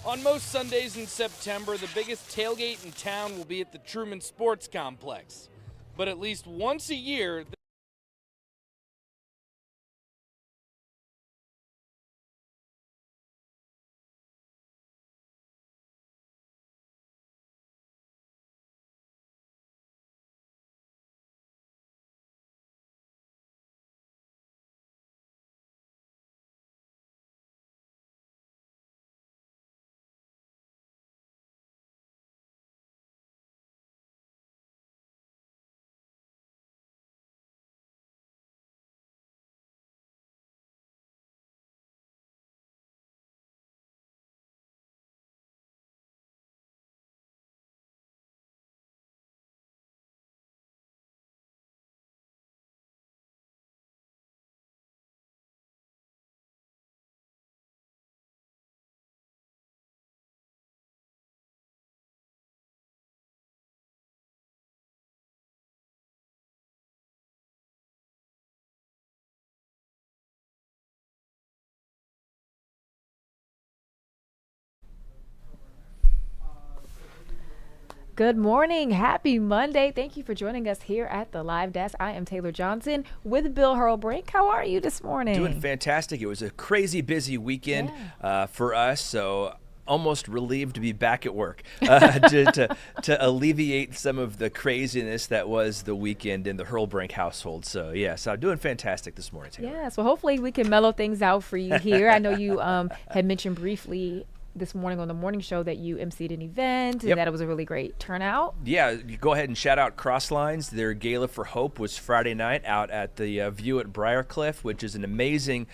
On most Sundays in September, the biggest tailgate in town will be at the Truman Sports Complex. But at least once a year, Good morning. Happy Monday. Thank you for joining us here at the Live Desk. I am Taylor Johnson with Bill Hurrelbrink. How are you this morning? Doing fantastic. It was a crazy busy weekend for us, so almost relieved to be back at work to alleviate some of the craziness that was the weekend in the Hurrelbrink household. So, so I'm doing fantastic this morning, Taylor. Yes, well, hopefully we can mellow things out for you here. I know you had mentioned briefly this morning on the morning show that you emceed an event and that it was a really great turnout. Yeah, you go ahead and shout out Crosslines. Their Gala for Hope was Friday night out at the View at Briarcliff, which is an amazing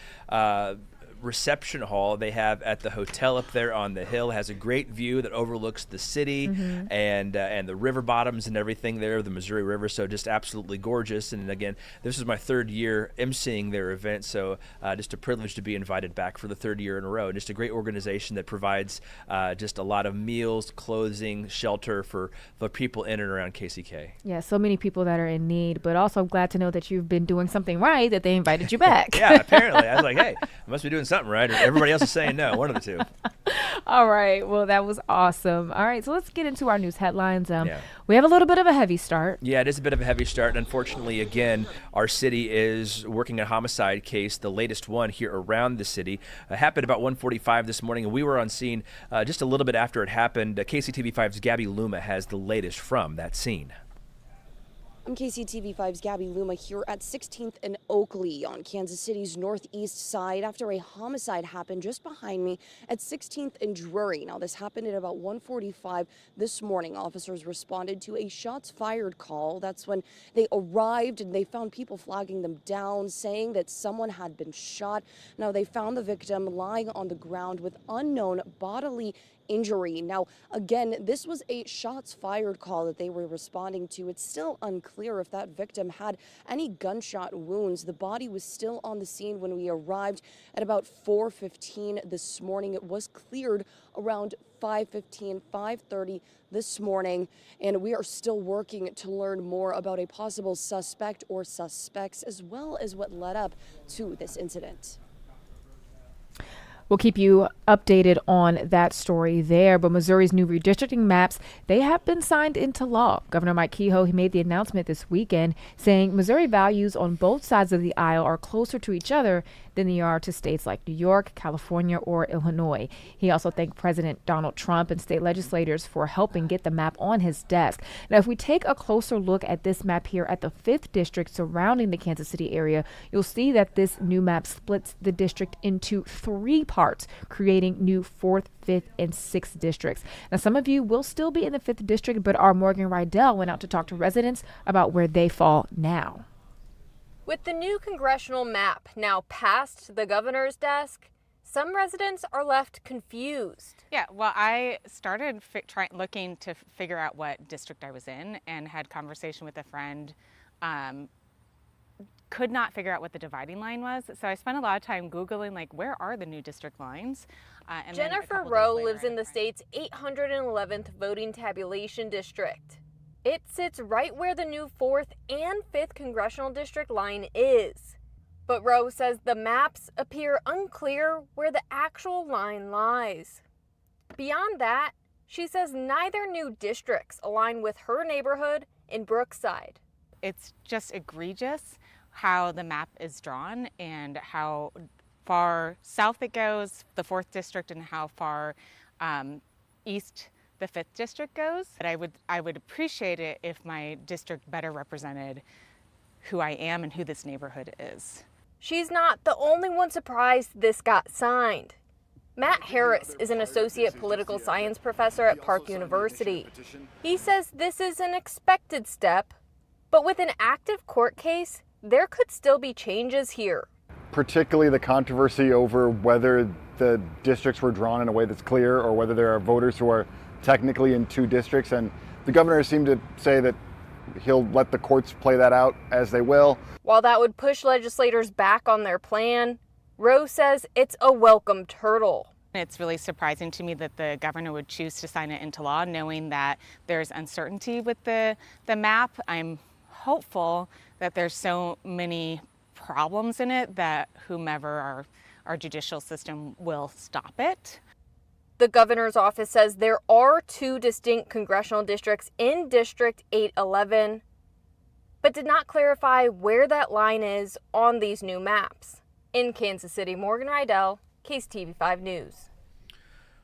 reception hall they have at the hotel up there on the hill. It has a great view that overlooks the city and the river bottoms and everything there, the Missouri River. So just absolutely gorgeous. And again, this is my third year emceeing their event, so just a privilege to be invited back for the third year in a row. Just a great organization that provides just a lot of meals, clothing, shelter for people in and around KCK. Yeah, so many people that are in need, but also I'm glad to know that you've been doing something right, that they invited you back. Yeah, apparently. I was like, hey, I must be doing something right, or everybody else is saying no, one of the two. All right, well, that was awesome. All right, so let's get into our news headlines. We have a little bit of a heavy start. Yeah, it is a bit of a heavy start. Unfortunately, again, our city is working a homicide case, the latest one here around the city. It happened about 1:45 this morning, and we were on scene just a little bit after it happened. KCTV5's Gabby Luma has the latest from that scene. I'm KCTV5's Gabby Luma here at 16th and Oakley on Kansas City's northeast side after a homicide happened just behind me at 16th and Drury. Now, this happened at about 1:45 this morning. Officers responded to a shots fired call. That's when they arrived and they found people flagging them down, saying that someone had been shot. Now, they found the victim lying on the ground with unknown bodily injury. Now, again, this was a shots fired call that they were responding to. It's still unclear if that victim had any gunshot wounds. The body was still on the scene when we arrived at about 4:15 this morning. It was cleared around 5:15, 5:30 this morning, and we are still working to learn more about a possible suspect or suspects, as well as what led up to this incident. We'll keep you updated on that story there. But Missouri's new redistricting maps, they have been signed into law. Governor Mike Kehoe, he made the announcement this weekend saying Missouri values on both sides of the aisle are closer to each other than they are to states like New York, California, or Illinois. He also thanked President Donald Trump and state legislators for helping get the map on his desk. Now, if we take a closer look at this map here at the 5th district surrounding the Kansas City area, you'll see that this new map splits the district into 3 parts, creating new 4th, 5th, and 6th districts. Now, some of you will still be in the 5th district, but our Morgan Rydell went out to talk to residents about where they fall now. With the new congressional map now past the governor's desk, some residents are left confused. Yeah, well, I started looking to figure out what district I was in and had conversation with a friend. Could not figure out what the dividing line was. So I spent a lot of time Googling, like, where are the new district lines? And Jennifer Rowe lives in the state's 811th voting tabulation district. It sits right where the new 4th and 5th congressional district line is. But Rowe says the maps appear unclear where the actual line lies. Beyond that, she says neither new districts align with her neighborhood in Brookside. It's just egregious how the map is drawn and how far south it goes, the 4th district, and how far east the 5th district goes. But I would appreciate it if my district better represented who I am and who this neighborhood is. She's not the only one surprised this got signed. Matt Harris is an associate political science professor at Park University. He says this is an expected step, but with an active court case, there could still be changes here. Particularly the controversy over whether the districts were drawn in a way that's clear or whether there are voters who are technically in 2 districts. And the governor seemed to say that he'll let the courts play that out as they will. While that would push legislators back on their plan, Rose says it's a welcomed hurdle. It's really surprising to me that the governor would choose to sign it into law, knowing that there's uncertainty with the map. I'm hopeful that there's so many problems in it that whomever our judicial system will stop it. The governor's office says there are 2 distinct congressional districts in District 811, but did not clarify where that line is on these new maps. In Kansas City, Morgan Rydell, KCTV5 News.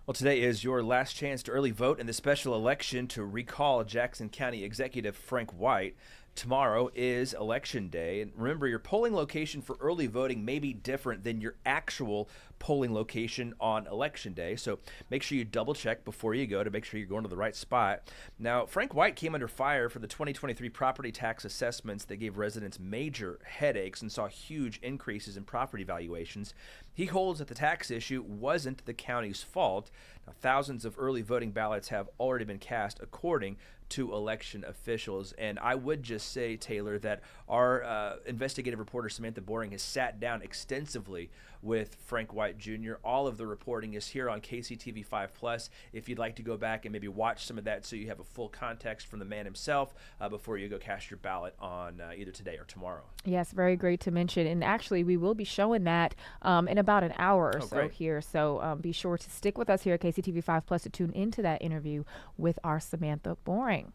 Well, today is your last chance to early vote in the special election to recall Jackson County Executive Frank White. Tomorrow is Election Day, and remember, your polling location for early voting may be different than your actual polling location on Election Day, so make sure you double check before you go to make sure you're going to the right spot. Now, Frank White came under fire for the 2023 property tax assessments that gave residents major headaches and saw huge increases in property valuations. He holds that the tax issue wasn't the county's fault. Now, thousands of early voting ballots have already been cast, according to election officials. And I would just say, Taylor, that our investigative reporter Samantha Boring has sat down extensively with Frank White Jr. All of the reporting is here on KCTV5+. If you'd like to go back and maybe watch some of that so you have a full context from the man himself before you go cast your ballot on either today or tomorrow. Yes, very great to mention. And actually, we will be showing that in about an hour or so great. here. So be sure to stick with us here at KCTV5+ to tune into that interview with our Samantha Boring.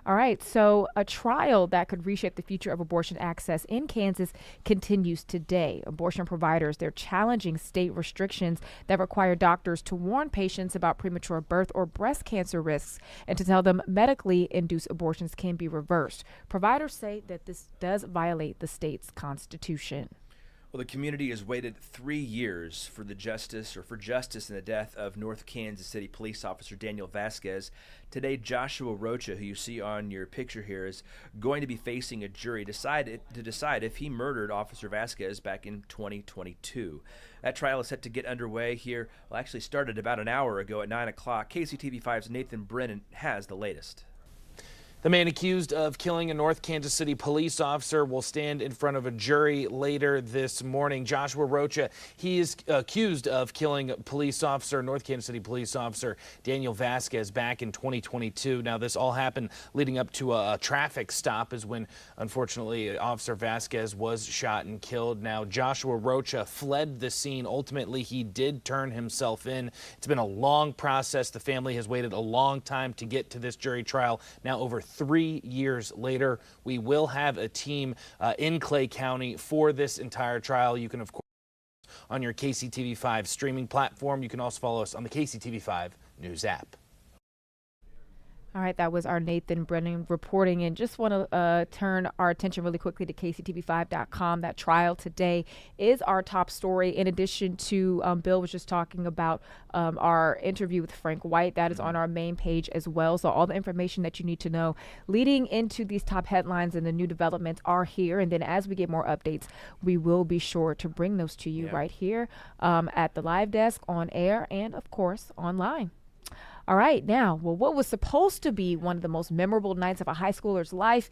All right, so a trial that could reshape the future of abortion access in Kansas continues today. Abortion providers, they're challenging state restrictions that require doctors to warn patients about premature birth or breast cancer risks and to tell them medically induced abortions can be reversed. Providers say that this does violate the state's constitution. Well, the community has waited 3 years for justice in the death of North Kansas City police officer Daniel Vasquez. Today, Joshua Rocha, who you see on your picture here, is going to be facing a jury to decide if he murdered Officer Vasquez back in 2022. That trial is set to get underway here. Well, actually started about an hour ago at 9 o'clock. KCTV5's Nathan Brennan has the latest. The man accused of killing a North Kansas City police officer will stand in front of a jury later this morning. Joshua Rocha, he is accused of killing North Kansas City police officer Daniel Vasquez back in 2022. Now, this all happened leading up to a traffic stop is when, unfortunately, Officer Vasquez was shot and killed. Now, Joshua Rocha fled the scene. Ultimately, he did turn himself in. It's been a long process. The family has waited a long time to get to this jury trial. Now, over 3 years later, we will have a team in Clay County for this entire trial. You can, of course, on your KCTV5 streaming platform. You can also follow us on the KCTV5 News app. All right, that was our Nathan Brennan reporting. And just want to turn our attention really quickly to KCTV5.com. That trial today is our top story. In addition to, Bill was just talking about our interview with Frank White. That is on our main page as well. So all the information that you need to know leading into these top headlines and the new developments are here. And then as we get more updates, we will be sure to bring those to you right here at the live desk, on air, and of course online. All right, now, well, what was supposed to be one of the most memorable nights of a high schooler's life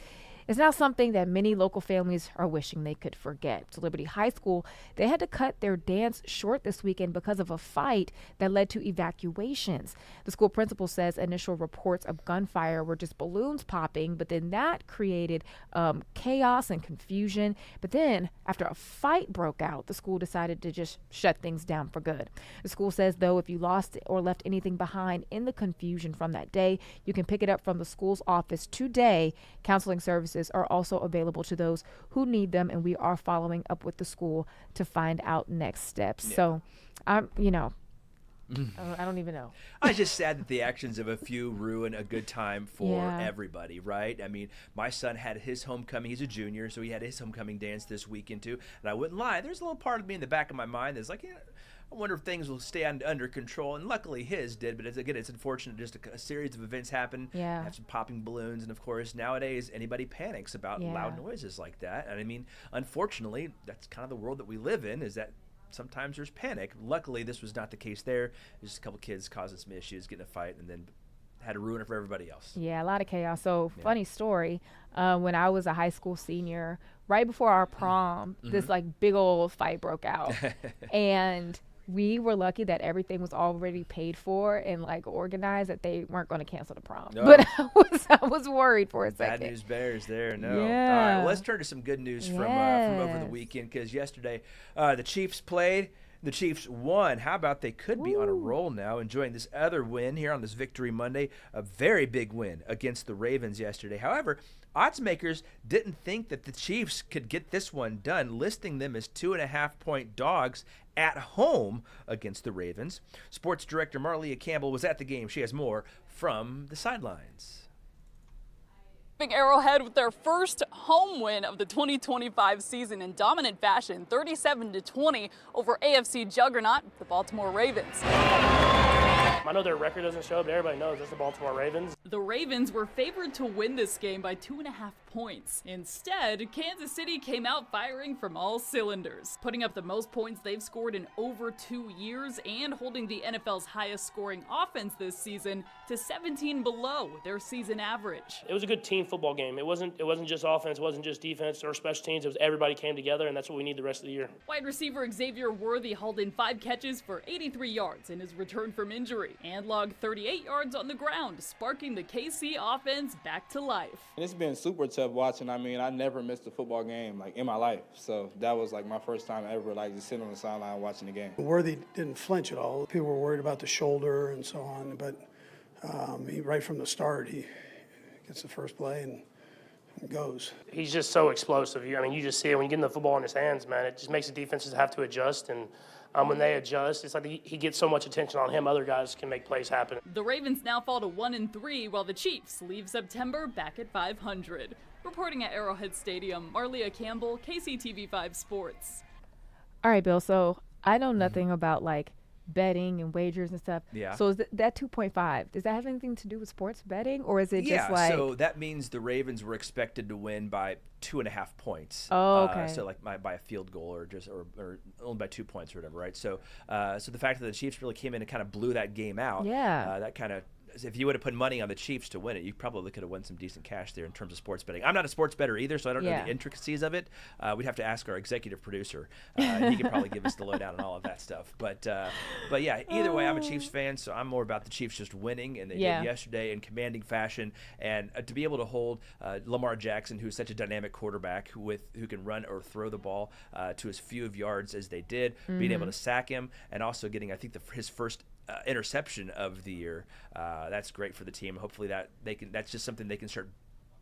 is now something that many local families are wishing they could forget. So Liberty High School, they had to cut their dance short this weekend because of a fight that led to evacuations. The school principal says initial reports of gunfire were just balloons popping, but then that created chaos and confusion. But then after a fight broke out, the school decided to just shut things down for good. The school says, though, if you lost or left anything behind in the confusion from that day, you can pick it up from the school's office today. Counseling services are also available to those who need them, and we are following up with the school to find out next steps. Yeah. So, I don't even know. It's just sad that the actions of a few ruin a good time for everybody, right? I mean, my son had his homecoming. He's a junior, so he had his homecoming dance this weekend too. And I wouldn't lie, there's a little part of me in the back of my mind that's like, I wonder if things will stay under control. And luckily his did, but it's unfortunate just a series of events happen. Yeah. Have some popping balloons, and of course nowadays anybody panics about loud noises like that. And I mean, unfortunately, that's kind of the world that we live in, is that sometimes there's panic. Luckily, this was not the case there. Just a couple kids causing some issues, getting a fight, and then had to ruin it for everybody else. Yeah, a lot of chaos. So, funny story. When I was a high school senior, right before our prom, this like big old fight broke out. And we were lucky that everything was already paid for and like organized, that they weren't going to cancel the prom. No. But I was worried for a second. Bad news bears there. No. Yeah. All right, well, let's turn to some good news from over the weekend, because yesterday the Chiefs played. The Chiefs won. How about they could be on a roll now, enjoying this other win here on this Victory Monday. A very big win against the Ravens yesterday. However, odds makers didn't think that the Chiefs could get this one done, listing them as 2.5-point dogs at home against the Ravens. Sports director Marlia Campbell was at the game. She has more from the sidelines. Arrowhead with their first home win of the 2025 season in dominant fashion, 37-20 over AFC juggernaut, the Baltimore Ravens. I know their record doesn't show, but everybody knows it's the Baltimore Ravens. The Ravens were favored to win this game by 2.5 points. Instead, Kansas City came out firing from all cylinders, putting up the most points they've scored in over 2 years and holding the NFL's highest scoring offense this season to 17 below their season average. It was a good team football game. It wasn't just offense, it wasn't just defense or special teams. It was everybody came together, and that's what we need the rest of the year. Wide receiver Xavier Worthy hauled in 5 catches for 83 yards in his return from injury and logged 38 yards on the ground, sparking the KC offense back to life. It's been super tough watching. I mean, I never missed a football game like in my life, so that was like my first time ever like just sitting on the sideline watching the game. Worthy didn't flinch at all. People were worried about the shoulder and so on, but he, right from the start, he gets the first play and goes. He's just so explosive. I mean, you just see it when you get the football in his hands, man. It just makes the defenses have to adjust, and when they adjust, it's like he gets so much attention on him, other guys can make plays happen. The Ravens now fall to 1-3, while the Chiefs leave September back at 500. Reporting at Arrowhead Stadium, Marlia Campbell, KCTV5 Sports. All right, Bill, so I know nothing about like betting and wagers and stuff. Yeah. So is that 2.5, does that have anything to do with sports betting, or is it just like? So that means the Ravens were expected to win by 2.5 points. Oh, okay. So like by a field goal or only by 2 points or whatever, right? So so the fact that the Chiefs really came in and kind of blew that game out. Yeah. That kind of. If you would have put money on the Chiefs to win it, you probably could have won some decent cash there in terms of sports betting. I'm not a sports bettor either, so I don't know the intricacies of it. We'd have to ask our executive producer. He could probably give us the lowdown on all of that stuff. But yeah, either way, I'm a Chiefs fan, so I'm more about the Chiefs just winning, and they did yesterday in commanding fashion. And to be able to hold Lamar Jackson, who's such a dynamic quarterback who can run or throw the ball to as few of yards as they did, being able to sack him, and also getting, I think, his first interception of the year. That's great for the team. Hopefully that's just something they can start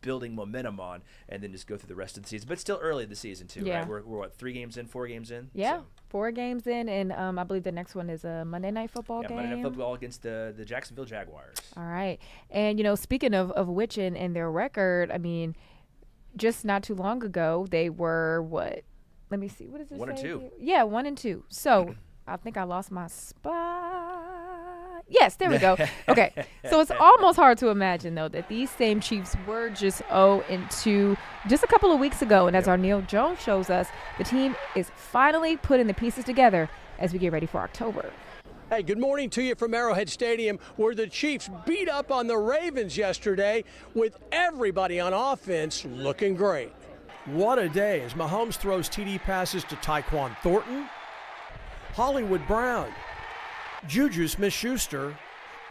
building momentum on, and then just go through the rest of the season. But still early in the season too, right? We're what, 4 games in? Yeah, so 4 games in, and I believe the next one is a Monday Night Football game. Monday Night Football against the Jacksonville Jaguars. All right, and speaking of which and their record, I mean, just not too long ago they were what? Let me see. What does it say? 1-2. Here? Yeah, 1-2. So I think I lost my spot. Yes, there we go. Okay, so it's almost hard to imagine, though, that these same Chiefs were just 0-2 just a couple of weeks ago. And as our Neil Jones shows us, the team is finally putting the pieces together as we get ready for October. Hey, good morning to you from Arrowhead Stadium, where the Chiefs beat up on the Ravens yesterday with everybody on offense looking great. What a day as Mahomes throws TD passes to Tyquan Thornton, Hollywood Brown, Juju Smith-Schuster,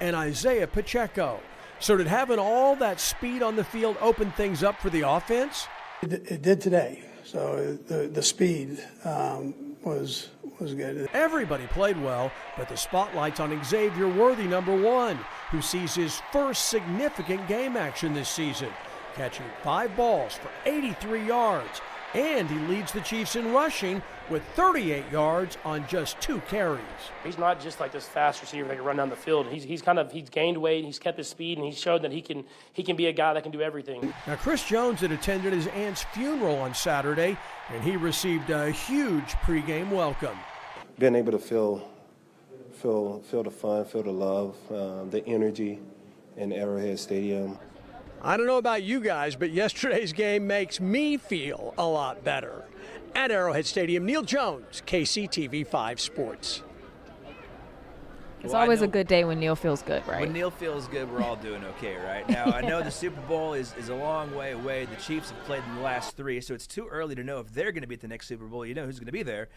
and Isaiah Pacheco. So did having all that speed on the field open things up for the offense? It did today. So the speed was good. Everybody played well, but the spotlight's on Xavier Worthy, number 1, who sees his first significant game action this season, catching 5 balls for 83 yards. And he leads the Chiefs in rushing with 38 yards on just 2 carries. He's not just like this fast receiver that can run down the field. He's gained weight, he's kept his speed, and he's showed that he can be a guy that can do everything. Now, Chris Jones had attended his aunt's funeral on Saturday, and he received a huge pregame welcome. Being able to feel the fun, feel the love, the energy in Arrowhead Stadium. I don't know about you guys, but yesterday's game makes me feel a lot better. At Arrowhead Stadium, Neil Jones, KCTV5 Sports. It's always a good day when Neil feels good, right? When Neil feels good, we're all doing okay, right? Now, I know the Super Bowl is a long way away. The Chiefs have played in the last 3, so it's too early to know if they're going to be at the next Super Bowl. You know who's going to be there.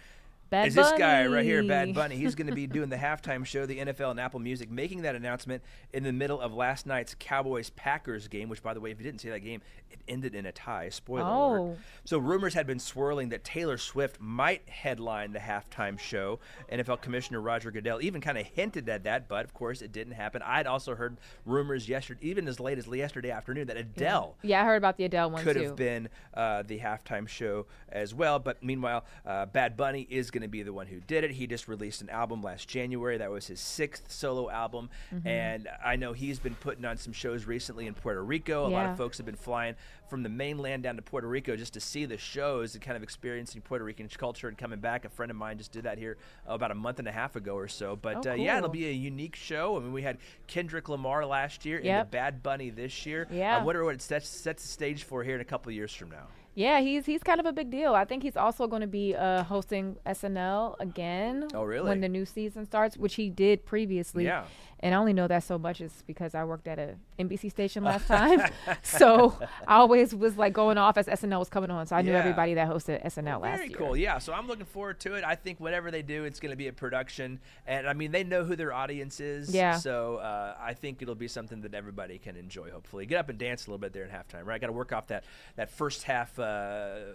Bad is Bunny. This guy right here, Bad Bunny. He's going to be doing the halftime show, the NFL and Apple Music, making that announcement in the middle of last night's Cowboys-Packers game, which, by the way, if you didn't see that game, it ended in a tie. Spoiler alert. So rumors had been swirling that Taylor Swift might headline the halftime show. NFL Commissioner Roger Goodell even kind of hinted at that, but, of course, it didn't happen. I'd also heard rumors yesterday, even as late as yesterday afternoon, that Adele I heard about the Adele one, could too. have been the halftime show as well. But meanwhile, Bad Bunny is going to be the one who did it. He just released an album last January. That was his 6th solo album. And I know he's been putting on some shows recently in Puerto Rico. A lot of folks have been flying from the mainland down to Puerto Rico just to see the shows and kind of experiencing Puerto Rican culture and coming back. A friend of mine just did that here about a month and a half ago or so. But yeah, it'll be a unique show. I mean, we had Kendrick Lamar last year and the Bad Bunny this year. I wonder what it sets the stage for here in a couple of years from now. Yeah, he's kind of a big deal. I think he's also going to be hosting SNL again. Oh, really? When the new season starts, which he did previously. Yeah. And I only know that so much is because I worked at a NBC station last time. So I always was like going off as SNL was coming on. So I knew everybody that hosted SNL last year. Very cool. Yeah. So I'm looking forward to it. I think whatever they do, it's going to be a production. And I mean, they know who their audience is. Yeah. So I think it'll be something that everybody can enjoy, hopefully. Get up and dance a little bit there in halftime, right? Got to work off that first half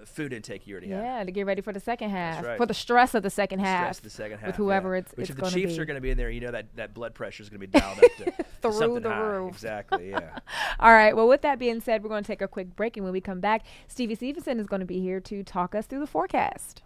food intake you already had. Yeah, to get ready for the second half. That's right. For the stress of the second half. Stress the second half. With whoever yeah. it's Which going if to the be. Chiefs are going to be in there, you know that blood pressure is going to be dialed up to through something the high. roof. Exactly, yeah. All right. Well, with that being said, we're going to take a quick break. And when we come back, Stevie Stevenson is going to be here to talk us through the forecast.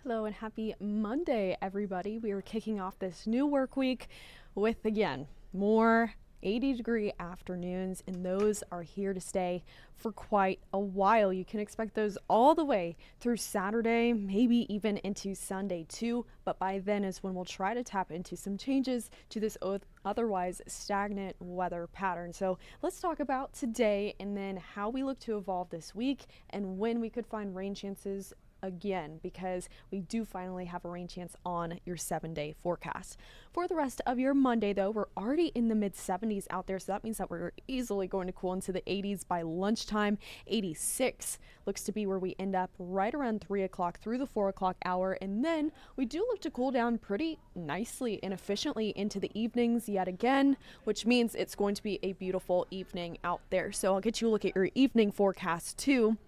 Hello and happy Monday, everybody. We are kicking off this new work week with, again, more 80-degree afternoons, and those are here to stay for quite a while. You can expect those all the way through Saturday, maybe even into Sunday too, but by then is when we'll try to tap into some changes to this otherwise stagnant weather pattern. So let's talk about today and then how we look to evolve this week and when we could find rain chances again, because we do finally have a rain chance on your 7-day forecast. For the rest of your Monday, though, we're already in the mid 70s out there, so that means that we're easily going to cool into the 80s by lunchtime. 86 looks to be where we end up right around 3 o'clock through the 4 o'clock hour, and then we do look to cool down pretty nicely and efficiently into the evenings yet again, which means it's going to be a beautiful evening out there. So I'll get you a look at your evening forecast too.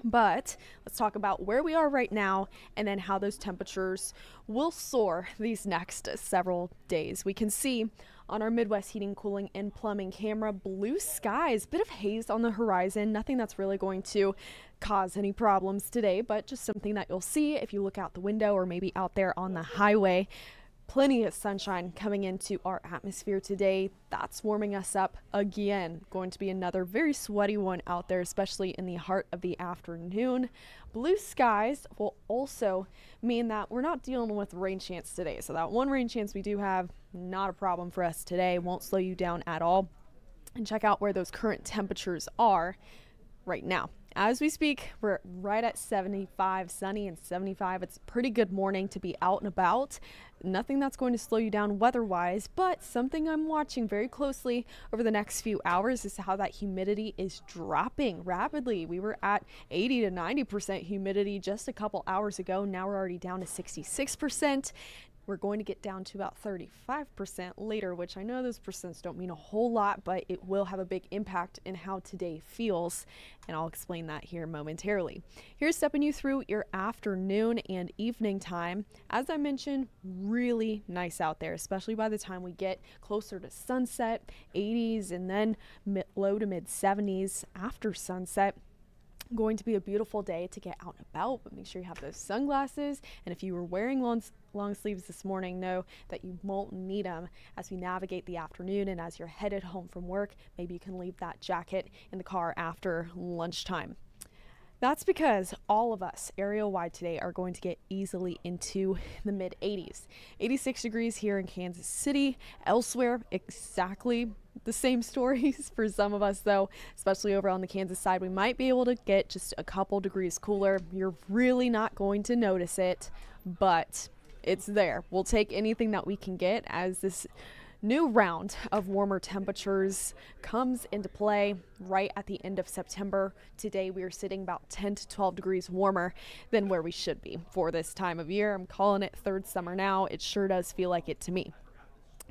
But let's talk about where we are right now and then how those temperatures will soar these next several days. We can see on our Midwest Heating, Cooling, and Plumbing camera, blue skies, bit of haze on the horizon, nothing that's really going to cause any problems today, but just something that you'll see if you look out the window or maybe out there on the highway. Plenty of sunshine coming into our atmosphere today. That's warming us up again. Going to be another very sweaty one out there, especially in the heart of the afternoon. Blue skies will also mean that we're not dealing with rain chance today. So that one rain chance we do have, not a problem for us today. Won't slow you down at all. And check out where those current temperatures are right now. As we speak, we're right at 75, sunny and 75. It's a pretty good morning to be out and about. Nothing that's going to slow you down weather-wise, but something I'm watching very closely over the next few hours is how that humidity is dropping rapidly. We were at 80 to 90% humidity just a couple hours ago. Now we're already down to 66%. We're going to get down to about 35% later, which I know those percents don't mean a whole lot, but it will have a big impact in how today feels, and I'll explain that here momentarily. Here's stepping you through your afternoon and evening time. As I mentioned, really nice out there, especially by the time we get closer to sunset, 80s and then low to mid 70s after sunset. Going to be a beautiful day to get out and about, but make sure you have those sunglasses, and if you were wearing long sleeves this morning, know that you won't need them as we navigate the afternoon, and as you're headed home from work, maybe you can leave that jacket in the car after lunchtime. That's because all of us area-wide today are going to get easily into the mid 80s. 86 degrees here in Kansas City. Elsewhere, exactly the same stories for some of us, though, especially over on the Kansas side. We might be able to get just a couple degrees cooler. You're really not going to notice it, but it's there. We'll take anything that we can get as this new round of warmer temperatures comes into play right at the end of September. Today we are sitting about 10 to 12 degrees warmer than where we should be for this time of year. I'm calling it third summer now. It sure does feel like it to me.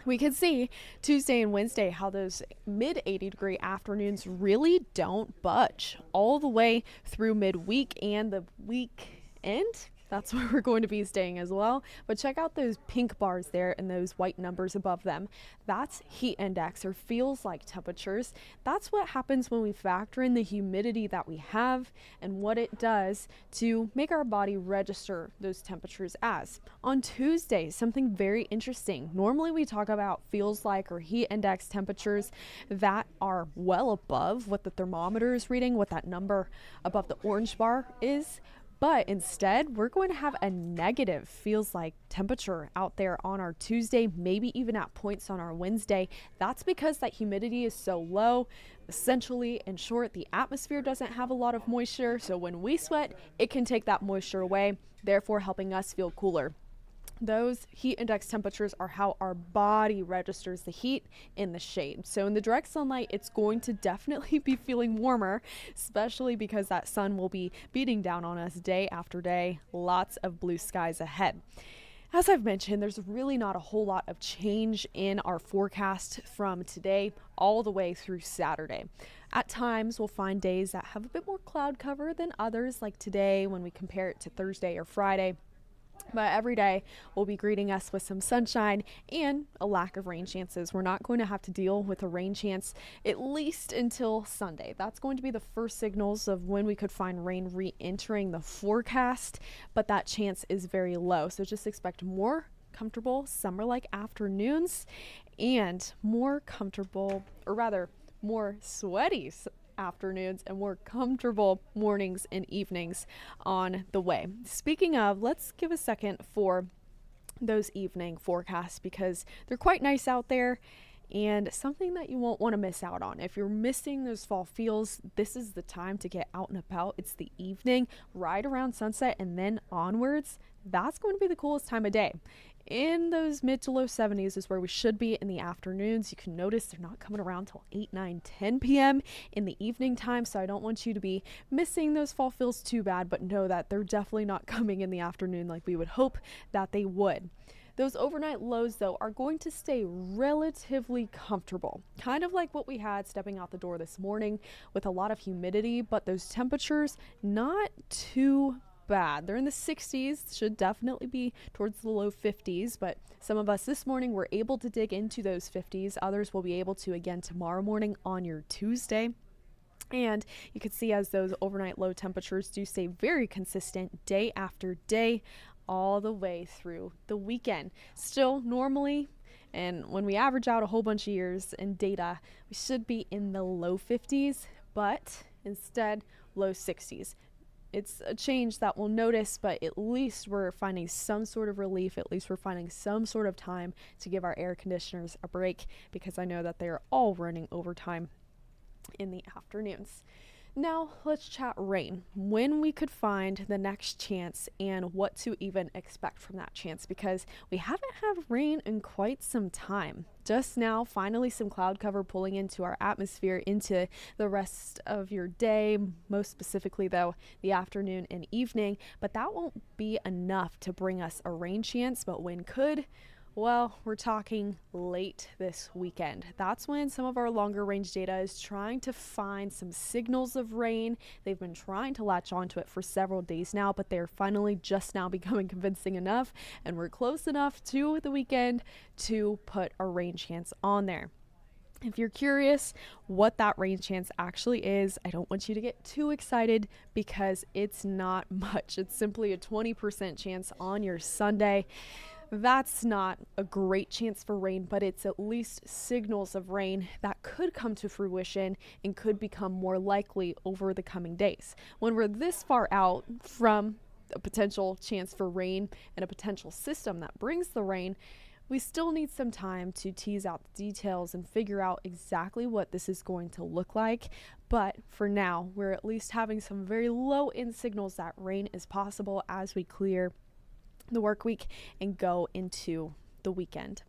We can see Tuesday and Wednesday how those mid 80-degree afternoons really don't budge all the way through midweek and the weekend. That's where we're going to be staying as well. But check out those pink bars there and those white numbers above them. That's heat index, or feels like temperatures. That's what happens when we factor in the humidity that we have and what it does to make our body register those temperatures as. On Tuesday, something very interesting. Normally we talk about feels like or heat index temperatures that are well above what the thermometer is reading, what that number above the orange bar is. But instead, we're going to have a negative feels like temperature out there on our Tuesday, maybe even at points on our Wednesday. That's because that humidity is so low. Essentially, in short, the atmosphere doesn't have a lot of moisture. So when we sweat, it can take that moisture away, therefore helping us feel cooler. Those heat index temperatures are how our body registers the heat in the shade. So in the direct sunlight, it's going to definitely be feeling warmer, especially because that sun will be beating down on us day after day. Lots of blue skies ahead. As I've mentioned, there's really not a whole lot of change in our forecast from today all the way through Saturday. At times, we'll find days that have a bit more cloud cover than others, like today when we compare it to Thursday or Friday. But every day will be greeting us with some sunshine and a lack of rain chances. We're not going to have to deal with a rain chance at least until Sunday. That's going to be the first signals of when we could find rain re-entering the forecast, but that chance is very low. So just expect more comfortable summer-like afternoons and more comfortable, or rather more sweaty afternoons and more comfortable mornings and evenings on the way. Speaking of, let's give a second for those evening forecasts because they're quite nice out there and something that you won't want to miss out on. If you're missing those fall feels, this is the time to get out and about. It's the evening, right around sunset and then onwards. That's going to be the coolest time of day. In those mid to low 70s is where we should be in the afternoons. You can notice they're not coming around till 8, 9, 10 p.m. in the evening time, so I don't want you to be missing those fall feels too bad, but know that they're definitely not coming in the afternoon like we would hope that they would. Those overnight lows, though, are going to stay relatively comfortable, kind of like what we had stepping out the door this morning with a lot of humidity, but those temperatures not too bad. They're in the 60s, should definitely be towards the low 50s, but some of us this morning were able to dig into those 50s. Others will be able to again tomorrow morning on your Tuesday. And you can see as those overnight low temperatures do stay very consistent day after day all the way through the weekend. Still normally, and when we average out a whole bunch of years in data, we should be in the low 50s, but instead low 60s. It's a change that we'll notice, but at least we're finding some sort of relief. At least we're finding some sort of time to give our air conditioners a break because I know that they are all running overtime in the afternoons. Now let's chat rain, when we could find the next chance and what to even expect from that chance, because we haven't had rain in quite some time. Just now, finally some cloud cover pulling into our atmosphere into the rest of your day, most specifically though the afternoon and evening, but that won't be enough to bring us a rain chance. But when could? Well, we're talking late this weekend. That's when some of our longer range data is trying to find some signals of rain. They've been trying to latch onto it for several days now, but they're finally just now becoming convincing enough, and we're close enough to the weekend to put a rain chance on there. If you're curious what that rain chance actually is, I don't want you to get too excited because it's not much. It's simply a 20% chance on your Sunday. That's not a great chance for rain, but it's at least signals of rain that could come to fruition and could become more likely over the coming days. When we're this far out from a potential chance for rain and a potential system that brings the rain, we still need some time to tease out the details and figure out exactly what this is going to look like. But for now, we're at least having some very low end signals that rain is possible as we clear the work week and go into the weekend.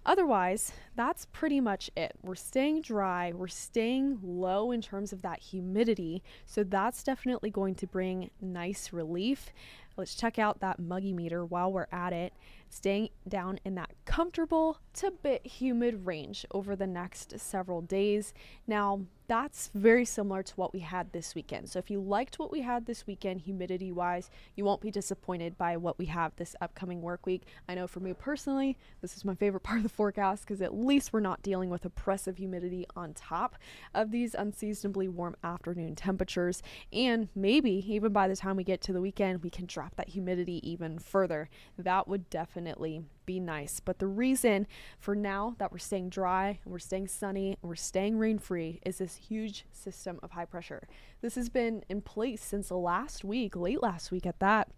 Otherwise, that's pretty much it. We're staying dry, we're staying low in terms of that humidity, so that's definitely going to bring nice relief. Let's check out that muggy meter while we're at it, staying down in that comfortable to bit humid range over the next several days. Now, that's very similar to what we had this weekend. So if you liked what we had this weekend, humidity wise, you won't be disappointed by what we have this upcoming work week. I know for me personally, this is my favorite part of the forecast because at least we're not dealing with oppressive humidity on top of these unseasonably warm afternoon temperatures. And maybe even by the time we get to the weekend, we can drop that humidity even further. That would definitely be nice. But the reason for now that we're staying dry and we're staying sunny and we're staying rain free is this huge system of high pressure. This has been in place since last week, late last week at that,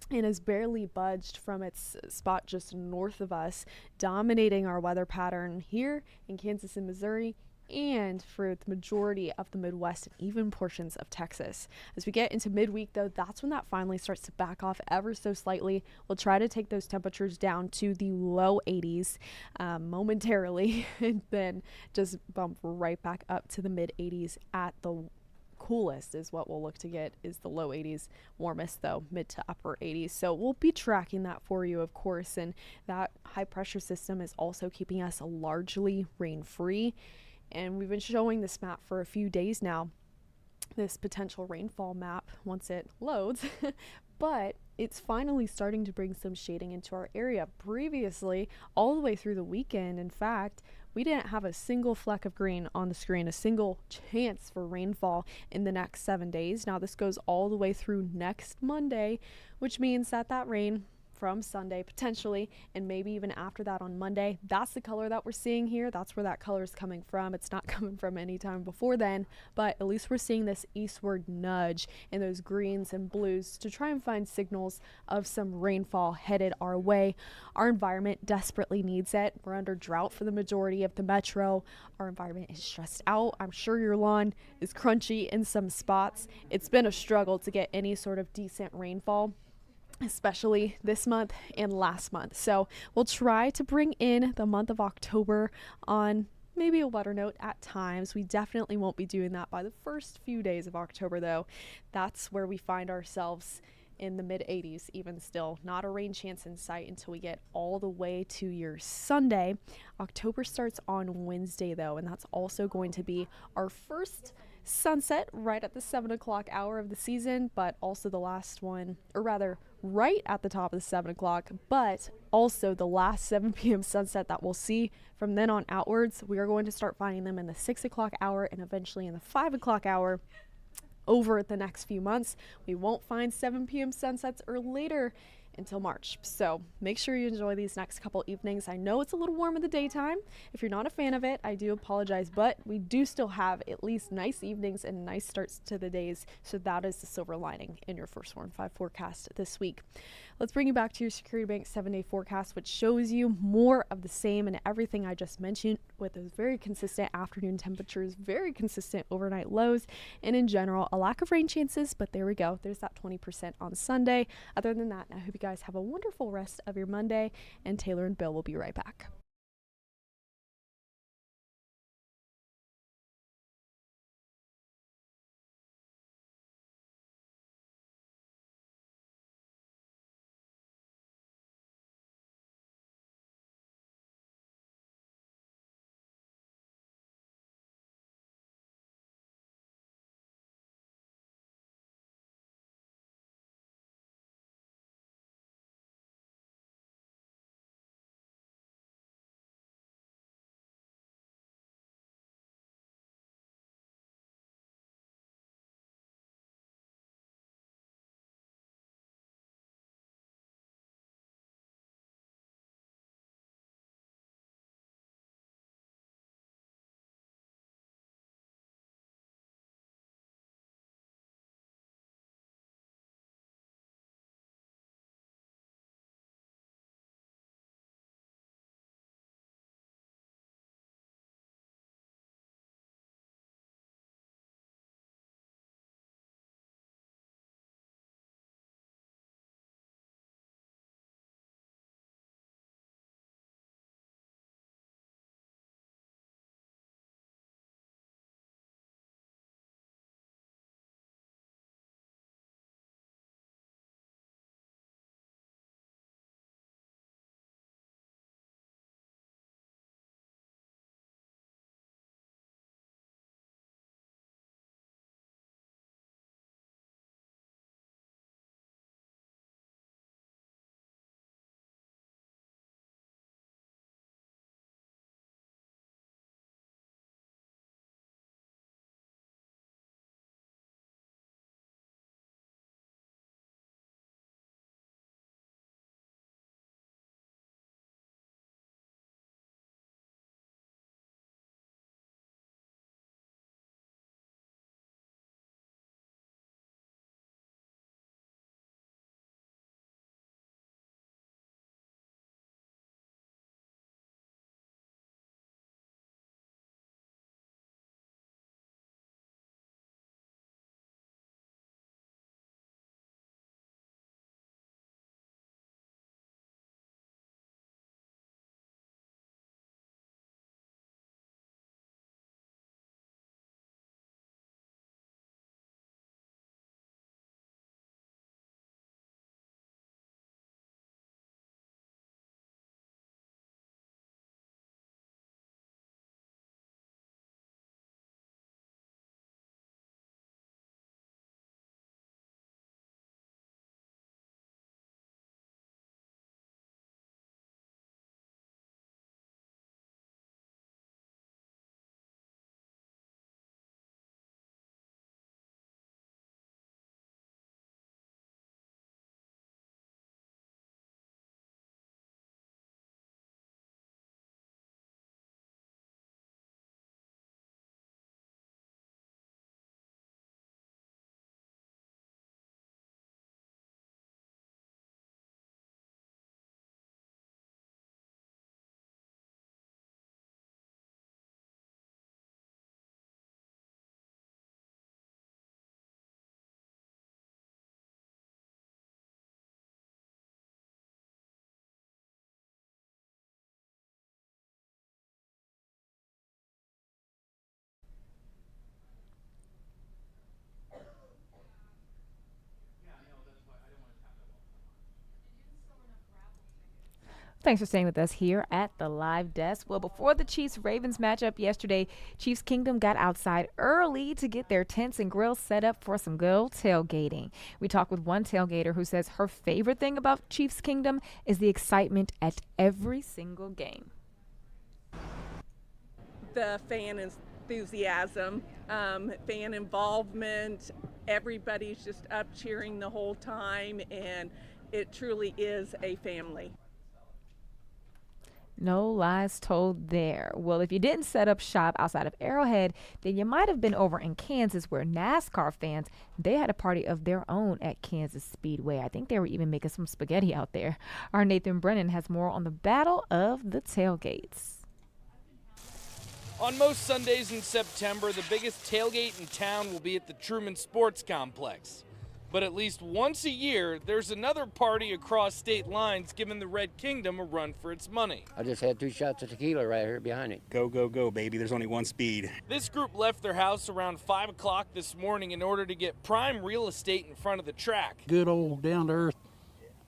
and has barely budged from its spot just north of us, dominating our weather pattern here in Kansas and Missouri, and for the majority of the Midwest and even portions of Texas. As we get into midweek, though, that's when that finally starts to back off ever so slightly. We'll try to take those temperatures down to the low 80s momentarily, and then just bump right back up to the mid 80s at the coolest is what we'll look to get is the low 80s, warmest though mid to upper 80s. So we'll be tracking that for you, of course, and that high pressure system is also keeping us largely rain free. And we've been showing this map for a few days now, this potential rainfall map once it loads, but it's finally starting to bring some shading into our area. Previously, all the way through the weekend, in fact, we didn't have a single fleck of green on the screen, a single chance for rainfall in the next 7 days. Now this goes all the way through next Monday, which means that rain from Sunday potentially, and maybe even after that on Monday, that's the color that we're seeing here. That's where that color is coming from. It's not coming from any time before then, but at least we're seeing this eastward nudge in those greens and blues to try and find signals of some rainfall headed our way. Our environment desperately needs it. We're under drought for the majority of the metro. Our environment is stressed out. I'm sure your lawn is crunchy in some spots. It's been a struggle to get any sort of decent rainfall, especially this month and last month. So we'll try to bring in the month of October on maybe a wetter note at times. We definitely won't be doing that by the first few days of October, though. That's where we find ourselves in the mid 80s, even still. Not a rain chance in sight until we get all the way to your Sunday. October starts on Wednesday, though, and that's also going to be our first sunset right at the 7 o'clock hour of the season, but also the last one, or rather right at the top of the 7 o'clock, but also the last 7 p.m. sunset that we'll see from then on outwards. We are going to start finding them in the 6 o'clock hour and eventually in the 5 o'clock hour over the next few months. We won't find 7 p.m. sunsets or later until March. So make sure you enjoy these next couple evenings. I know it's a little warm in the daytime. If you're not a fan of it, I do apologize, but we do still have at least nice evenings and nice starts to the days. So that is the silver lining in your First Warn 5 forecast this week. Let's bring you back to your Security Bank 7-day forecast, which shows you more of the same and everything I just mentioned, with those very consistent afternoon temperatures, very consistent overnight lows, and in general, a lack of rain chances. But there we go. There's that 20% on Sunday. Other than that, I hope you guys have a wonderful rest of your Monday, and Taylor and Bill will be right back. Thanks for staying with us here at the live desk. Well, before the Chiefs-Ravens matchup yesterday, Chiefs Kingdom got outside early to get their tents and grills set up for some good old tailgating. We talked with one tailgater who says her favorite thing about Chiefs Kingdom is the excitement at every single game. The fan enthusiasm, fan involvement, everybody's just up cheering the whole time, and it truly is a family. No lies told there. Well, if you didn't set up shop outside of Arrowhead, then you might have been over in Kansas where NASCAR fans, they had a party of their own at Kansas Speedway. I think they were even making some spaghetti out there. Our Nathan Brennan has more on the Battle of the Tailgates. On most Sundays in September, the biggest tailgate in town will be at the Truman Sports Complex. But at least once a year, there's another party across state lines giving the Red Kingdom a run for its money. I just had 2 shots of tequila right here behind it. Go, go, go, baby. There's only one speed. This group left their house around 5 o'clock this morning in order to get prime real estate in front of the track. Good old down-to-earth,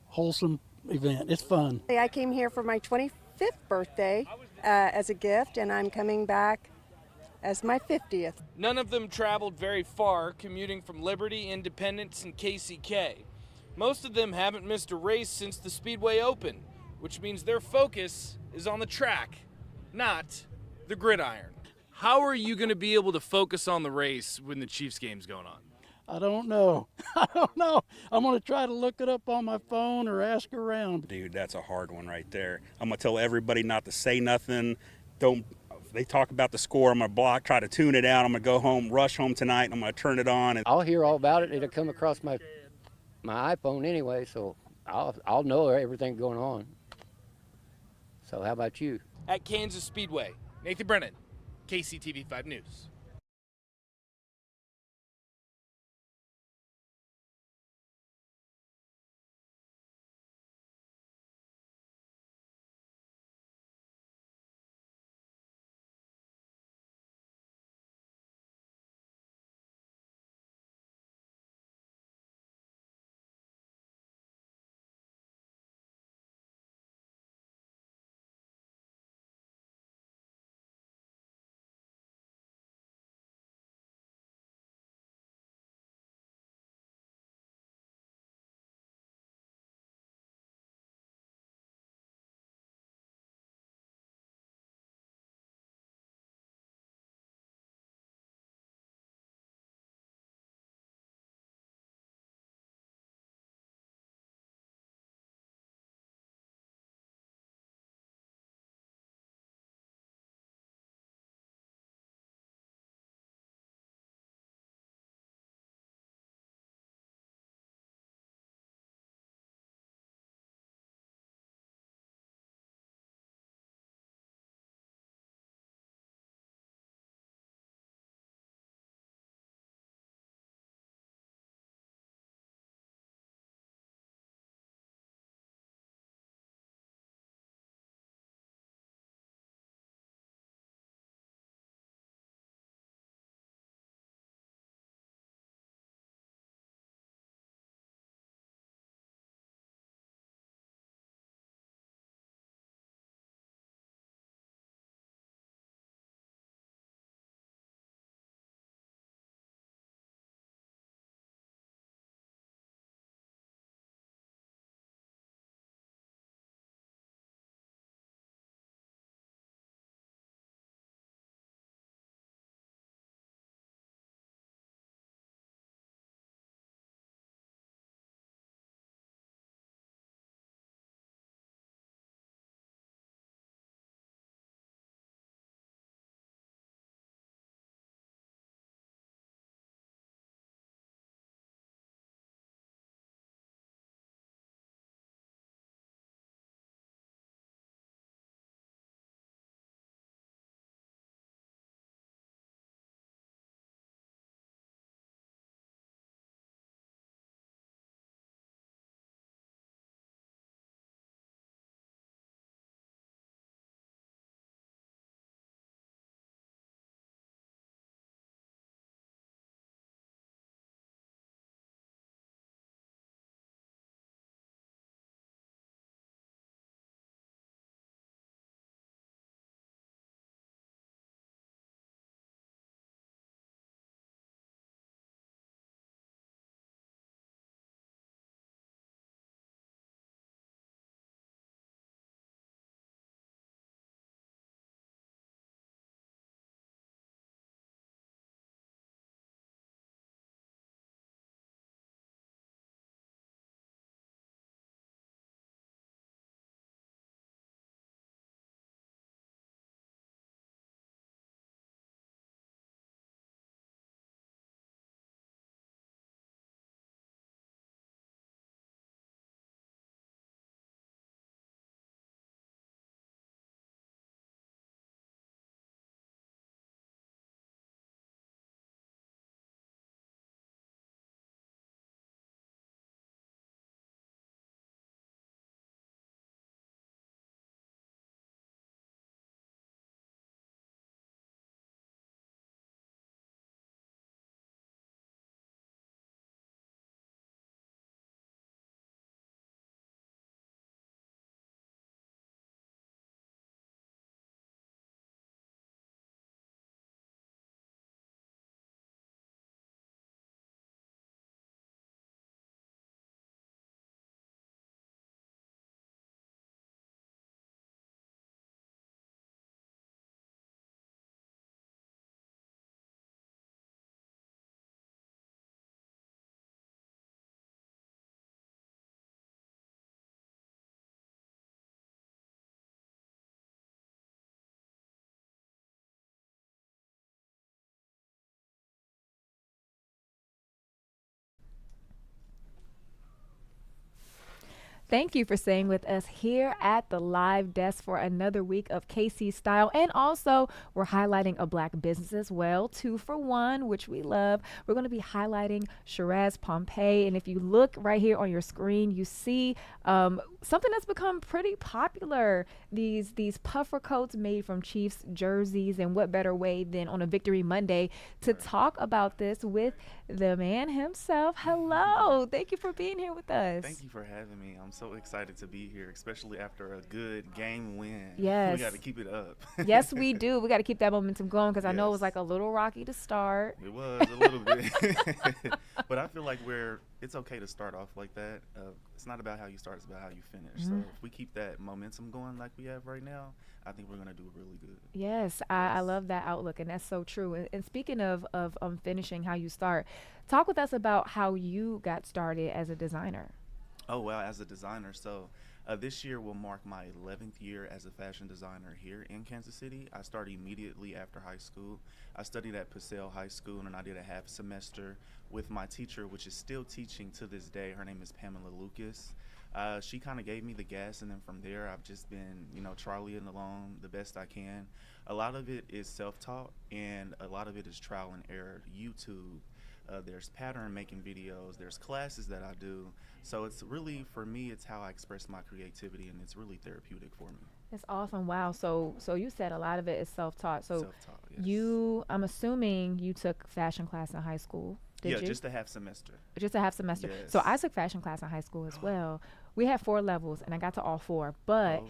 wholesome event. It's fun. I came here for my 25th birthday as a gift, and I'm coming back as my 50th. None of them traveled very far, commuting from Liberty, Independence, and KCK. Most of them haven't missed a race since the Speedway opened, which means their focus is on the track, not the gridiron. How are you going to be able to focus on the race when the Chiefs game's going on? I don't know. I don't know. I'm going to try to look it up on my phone or ask around. Dude, that's a hard one right there. I'm going to tell everybody not to say nothing. They talk about the score, I'm going to block, try to tune it out. I'm going to go home, rush home tonight, and I'm going to turn it on. I'll hear all about it. It'll come across my iPhone anyway, so I'll know everything going on. So how about you? At Kansas Speedway, Nathan Brennan, KCTV5 News. Thank you for staying with us here at the live desk for another week of KC Style. And also, we're highlighting a Black business as well, 2 for 1, which we love. We're going to be highlighting Shiraz Pompeii. And if you look right here on your screen, you see something that's become pretty popular, these puffer coats made from Chiefs jerseys. And what better way than on a Victory Monday to talk about this with the man himself. Hello. Thank you for being here with us. Thank you for having me. I'm so excited to be here, especially after a good game win. Yes. We got to keep it up. Yes, we do. We got to keep that momentum going because I know it was like a little rocky to start. It was a little bit. But I feel like it's okay to start off like that. It's not about how you start, it's about how you finish. So if we keep that momentum going like we have right now, I think we're going to do really good. Yes, I love that outlook, and that's so true. And speaking of finishing how you start, talk with us about how you got started as a designer. Oh, well, as a designer. So this year will mark my 11th year as a fashion designer here in Kansas City. I started immediately after high school. I studied at Purcell High School, and I did a half semester with my teacher, which is still teaching to this day. Her name is Pamela Lucas. She kind of gave me the gas, and then from there I've just been, trialing along the best I can. A lot of it is self-taught, and a lot of it is trial and error. YouTube, there's pattern making videos, there's classes that I do. So it's really, for me, it's how I express my creativity, and it's really therapeutic for me. That's awesome. Wow. So you said a lot of it is self-taught. So Self-taught, yes. I'm assuming you took fashion class in high school. Did you? Just a half semester. Just a half semester. Yes. So I took fashion class in high school as well. We had 4 levels, and I got to all 4. But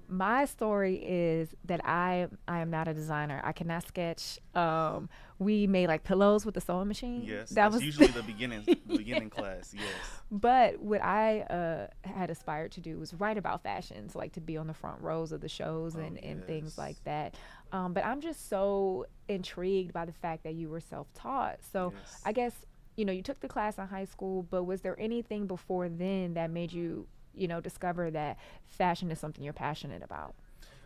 my story is that I am not a designer. I cannot sketch. We made like pillows with the sewing machine. Yes, that's usually the beginning class. Yes. But what I had aspired to do was write about fashion, so like to be on the front rows of the shows and things like that. But I'm just so intrigued by the fact that you were self-taught. So I guess, you took the class in high school, but was there anything before then that made you, discover that fashion is something you're passionate about?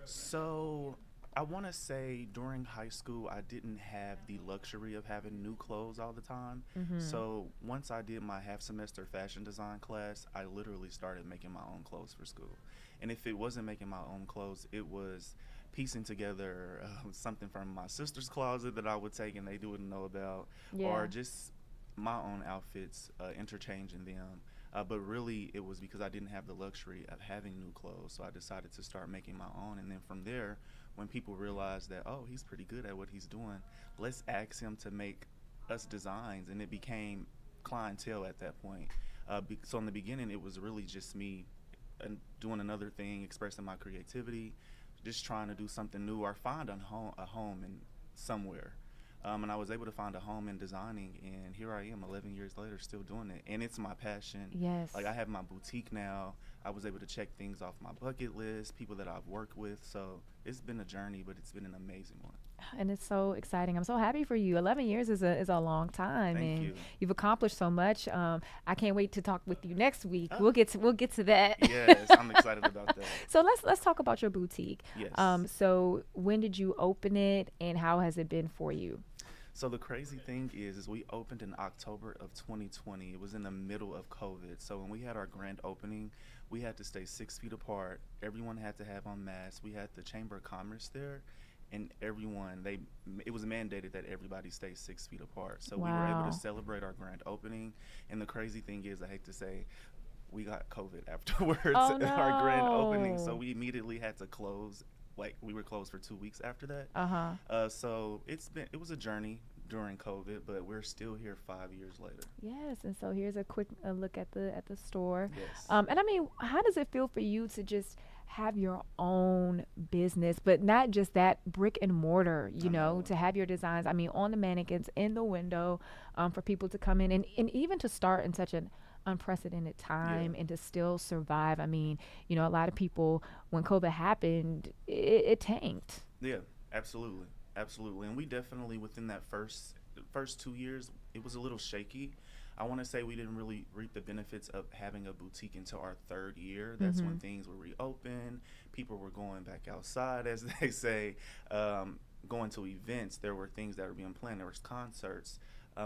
So I want to say during high school, I didn't have the luxury of having new clothes all the time. So once I did my half semester fashion design class, I literally started making my own clothes for school. And if it wasn't making my own clothes, it was piecing together something from my sister's closet that I would take and they wouldn't know about, or just my own outfits, interchanging them. But really, it was because I didn't have the luxury of having new clothes, so I decided to start making my own. And then from there, when people realized that, oh, he's pretty good at what he's doing, let's ask him to make us designs, and it became clientele at that point. So in the beginning, it was really just me doing another thing, expressing my creativity, just trying to do something new or find a home in somewhere. And I was able to find a home in designing, and here I am 11 years later still doing it. And it's my passion. Yes. Like, I have my boutique now. I was able to check things off my bucket list, people that I've worked with. So it's been a journey, but it's been an amazing one. And it's so exciting. I'm so happy for you. 11 years is a long time. Thank and you. You've accomplished so much. I can't wait to talk with you next week. We'll get to that. Yes, I'm excited about that. So let's talk about your boutique. Yes. So when did you open it, and how has it been for you? So the crazy thing is we opened in October of 2020. It was in the middle of COVID. So when we had our grand opening, we had to stay 6 feet apart. Everyone had to have on masks. We had the Chamber of Commerce there, and it was mandated that everybody stay 6 feet apart. So we were able to celebrate our grand opening. And the crazy thing is, I hate to say, we got COVID afterwards at our grand opening. So we immediately had to close. Like, we were closed for 2 weeks after that. So it was a journey during COVID, but we're still here 5 years later. Yes, and so here's a quick look at the store. Yes. And I mean, how does it feel for you to just have your own business, but not just that, brick and mortar, to have your designs, I mean, on the mannequins, in the window, for people to come in, and even to start in such an unprecedented time and to still survive. I mean, a lot of people, when COVID happened, it tanked. Yeah, absolutely. And we definitely, within that first 2 years, it was a little shaky. I want to say we didn't really reap the benefits of having a boutique until our 3rd year. That's when things were reopened. People were going back outside, as they say, going to events. There were things that were being planned. There was concerts.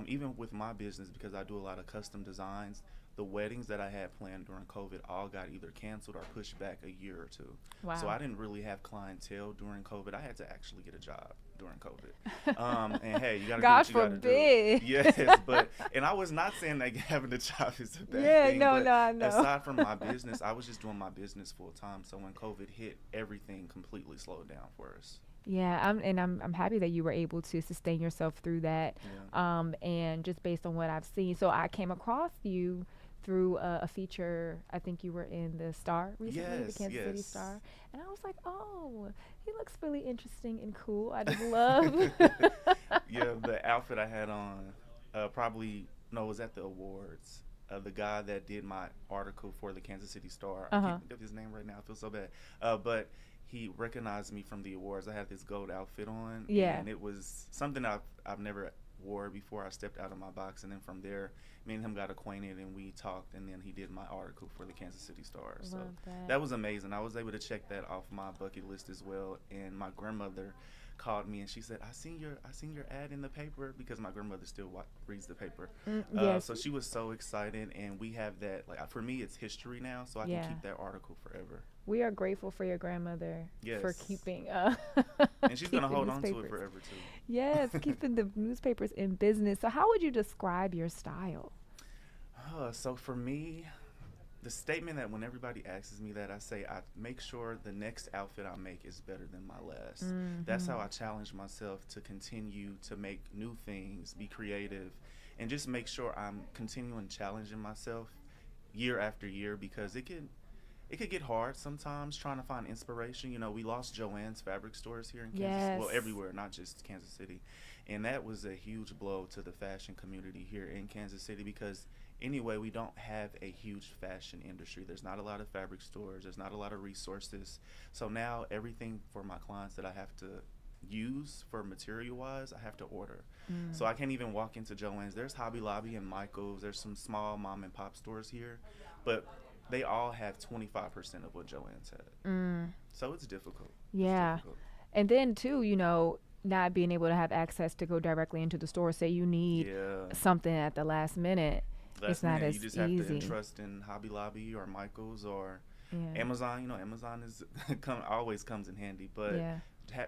Even with my business, because I do a lot of custom designs, the weddings that I had planned during COVID all got either canceled or pushed back a year or two. Wow. So I didn't really have clientele during COVID. I had to actually get a job during COVID. And hey, you got to do what you got to do. Yes, and I was not saying that having a job is a bad thing. No, I know. Aside from my business, I was just doing my business full time. So when COVID hit, everything completely slowed down for us. Yeah, I'm happy that you were able to sustain yourself through that. Yeah. And just based on what I've seen, so I came across you through a feature. I think you were in the Star recently, the Kansas City Star, and I was like, oh, he looks really interesting and cool. I just love. Yeah, the outfit I had on, it was at the awards. The guy that did my article for the Kansas City Star, I can't think of his name right now. I feel so bad, but he recognized me from the awards. I had this gold outfit on, and it was something I've never wore before. I stepped out of my box, and then from there, me and him got acquainted, and we talked, and then he did my article for the Kansas City Star. So that was amazing. I was able to check that off my bucket list as well. And my grandmother called me and she said, I seen your ad in the paper, because my grandmother still reads the paper. Yes. So she was so excited, and we have that, like, for me it's history now, so I can keep that article forever. We are grateful for your grandmother for keeping and she's gonna hold on to it forever too. Yes, keeping the newspapers in business. So how would you describe your style? So for me, the statement that when everybody asks me that, I say I make sure the next outfit I make is better than my last. That's how I challenge myself to continue to make new things, be creative, and just make sure I'm continuing challenging myself year after year, because it could get hard sometimes trying to find inspiration. You know, we lost Joann's fabric stores here in Kansas, well, everywhere, not just Kansas City. And that was a huge blow to the fashion community here in Kansas City, because anyway, we don't have a huge fashion industry. There's not a lot of fabric stores. There's not a lot of resources. So now everything for my clients that I have to use for material-wise, I have to order. So I can't even walk into Joann's. There's Hobby Lobby and Michael's. There's some small mom and pop stores here, but they all have 25% of what Joann's had. So it's difficult. Yeah. It's difficult. And then too, you know, not being able to have access to go directly into the store. Say you need something at the last minute. It's not as easy. You just have to entrust in Hobby Lobby or Michael's or Amazon. You know, Amazon is always comes in handy. But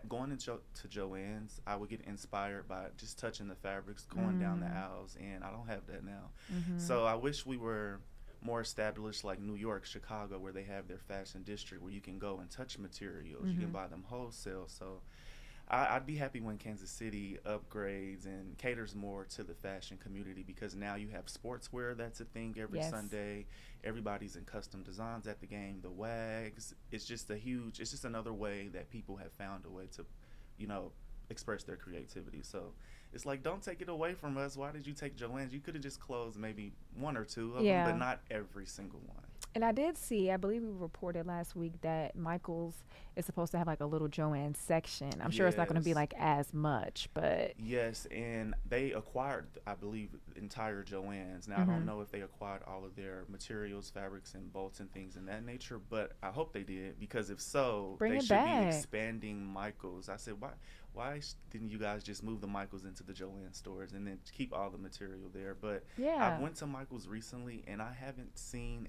going into Joann's, I would get inspired by just touching the fabrics, going down the aisles, and I don't have that now. So I wish we were more established like New York, Chicago, where they have their fashion district where you can go and touch materials. You can buy them wholesale. So I'd be happy when Kansas City upgrades and caters more to the fashion community, because now you have sportswear that's a thing every Sunday. Everybody's in custom designs at the game, the WAGs. It's just another way that people have found a way to, you know, express their creativity. So it's like, don't take it away from us. Why did you take Joann's? You could have just closed maybe one or two of them, but not every single one. And I did see, I believe we reported last week that Michael's is supposed to have like a little Joann's section. I'm sure it's not going to be like as much, but. Yes, and they acquired, I believe, entire Joann's. Now, I don't know if they acquired all of their materials, fabrics, and bolts and things in that nature, but I hope they did, because if so, they should be expanding Michael's. I said, why didn't you guys just move the Michael's into the Joann stores and then keep all the material there? But I went to Michael's recently, and I haven't seen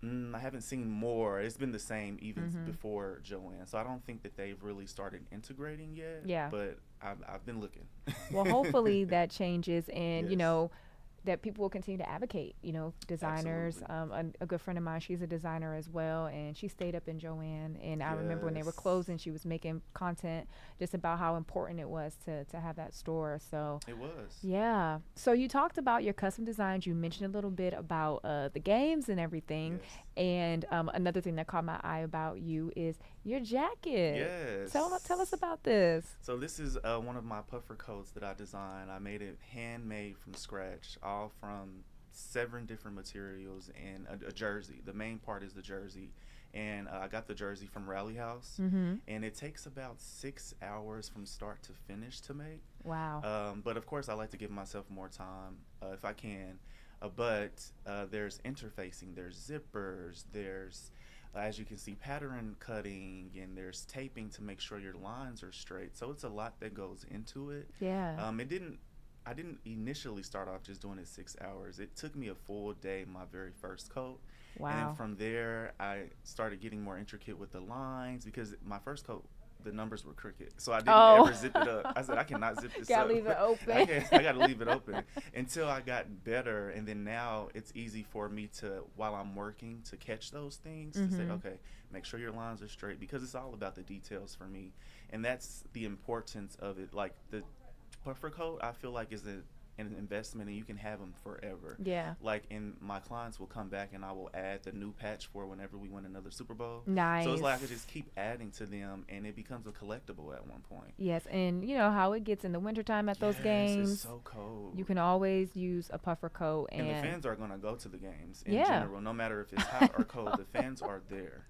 more. It's been the same even before Joann. So I don't think that they've really started integrating yet. Yeah. But I've been looking. Well, hopefully that changes, and you know, that people will continue to advocate, you know, designers. A good friend of mine, she's a designer as well, and she stayed up in Joann, and I remember when they were closing, she was making content just about how important it was to have that store. So it was. Yeah. So you talked about your custom designs. You mentioned a little bit about the games and everything. And another thing that caught my eye about you is your jacket. Yes. Tell us about this. So this is one of my puffer coats that I designed. I made it handmade from scratch, all from 7 different materials and a jersey. The main part is the jersey. And I got the jersey from Rally House. And it takes about 6 hours from start to finish to make. Wow. But of course, I like to give myself more time if I can. But there's interfacing, there's zippers, there's, as you can see, pattern cutting, and there's taping to make sure your lines are straight. So it's a lot that goes into it. Yeah. I didn't initially start off just doing it 6 hours. It took me a full day, my very first coat. Wow. And then from there, I started getting more intricate with the lines because my first coat, the numbers were crooked. So I didn't ever zip it up. I said, I cannot zip this Gotta up. leave it open. I got to leave it open until I got better. And then now it's easy for me to, while I'm working, to catch those things, to say, okay, make sure your lines are straight, because it's all about the details for me. And that's the importance of it. Like the puffer coat, I feel like is an investment, and you can have them forever. Yeah. Like, and my clients will come back and I will add the new patch for whenever we win another Super Bowl. Nice. So it's like I could just keep adding to them, and it becomes a collectible at one point. Yes, and you know how it gets in the wintertime at those games. It's so cold. You can always use a puffer coat. And the fans are going to go to the games in Yeah. general, no matter if it's hot or cold. The fans are there.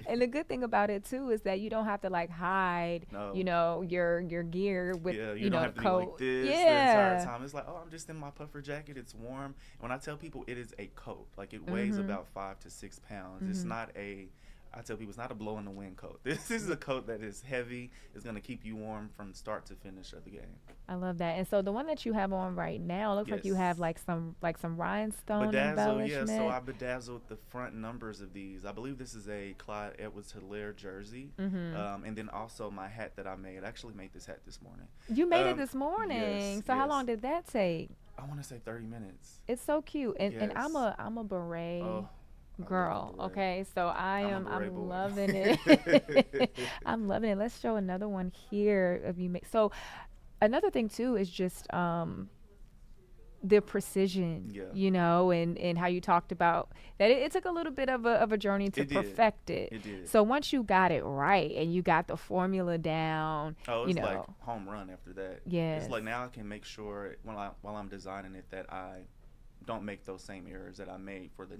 And the good thing about it too is that you don't have to like hide, No. you know, your gear with you don't know, have to coat. be like this the entire time. It's like, oh, I'm just in my puffer jacket. It's warm. And when I tell people it is a coat, like it weighs about 5 to 6 pounds. It's not a, I tell people it's not a blow in the wind coat. This is a coat that is heavy. It's going to keep you warm from start to finish of the game. I love that. And so the one that you have on right now looks like you have like some rhinestone embellishment. Yeah. So I bedazzled the front numbers of these. I believe this is a Clyde Edwards-Helaire jersey. And then also my hat that I made. I actually made this hat this morning. You made it this morning. Yes, so how long did that take? I want to say 30 minutes. It's so cute. And I'm a beret. Girl, okay, so I'm loving it. I'm loving it. Let's show another one here of you. So another thing too is just the precision, you know, and how you talked about that it took a little bit of a journey to perfect it. It did. So once you got it right and you got the formula down, it's like home run after that. Yes. It's like now I can make sure while I'm designing it that I don't make those same errors that I made for the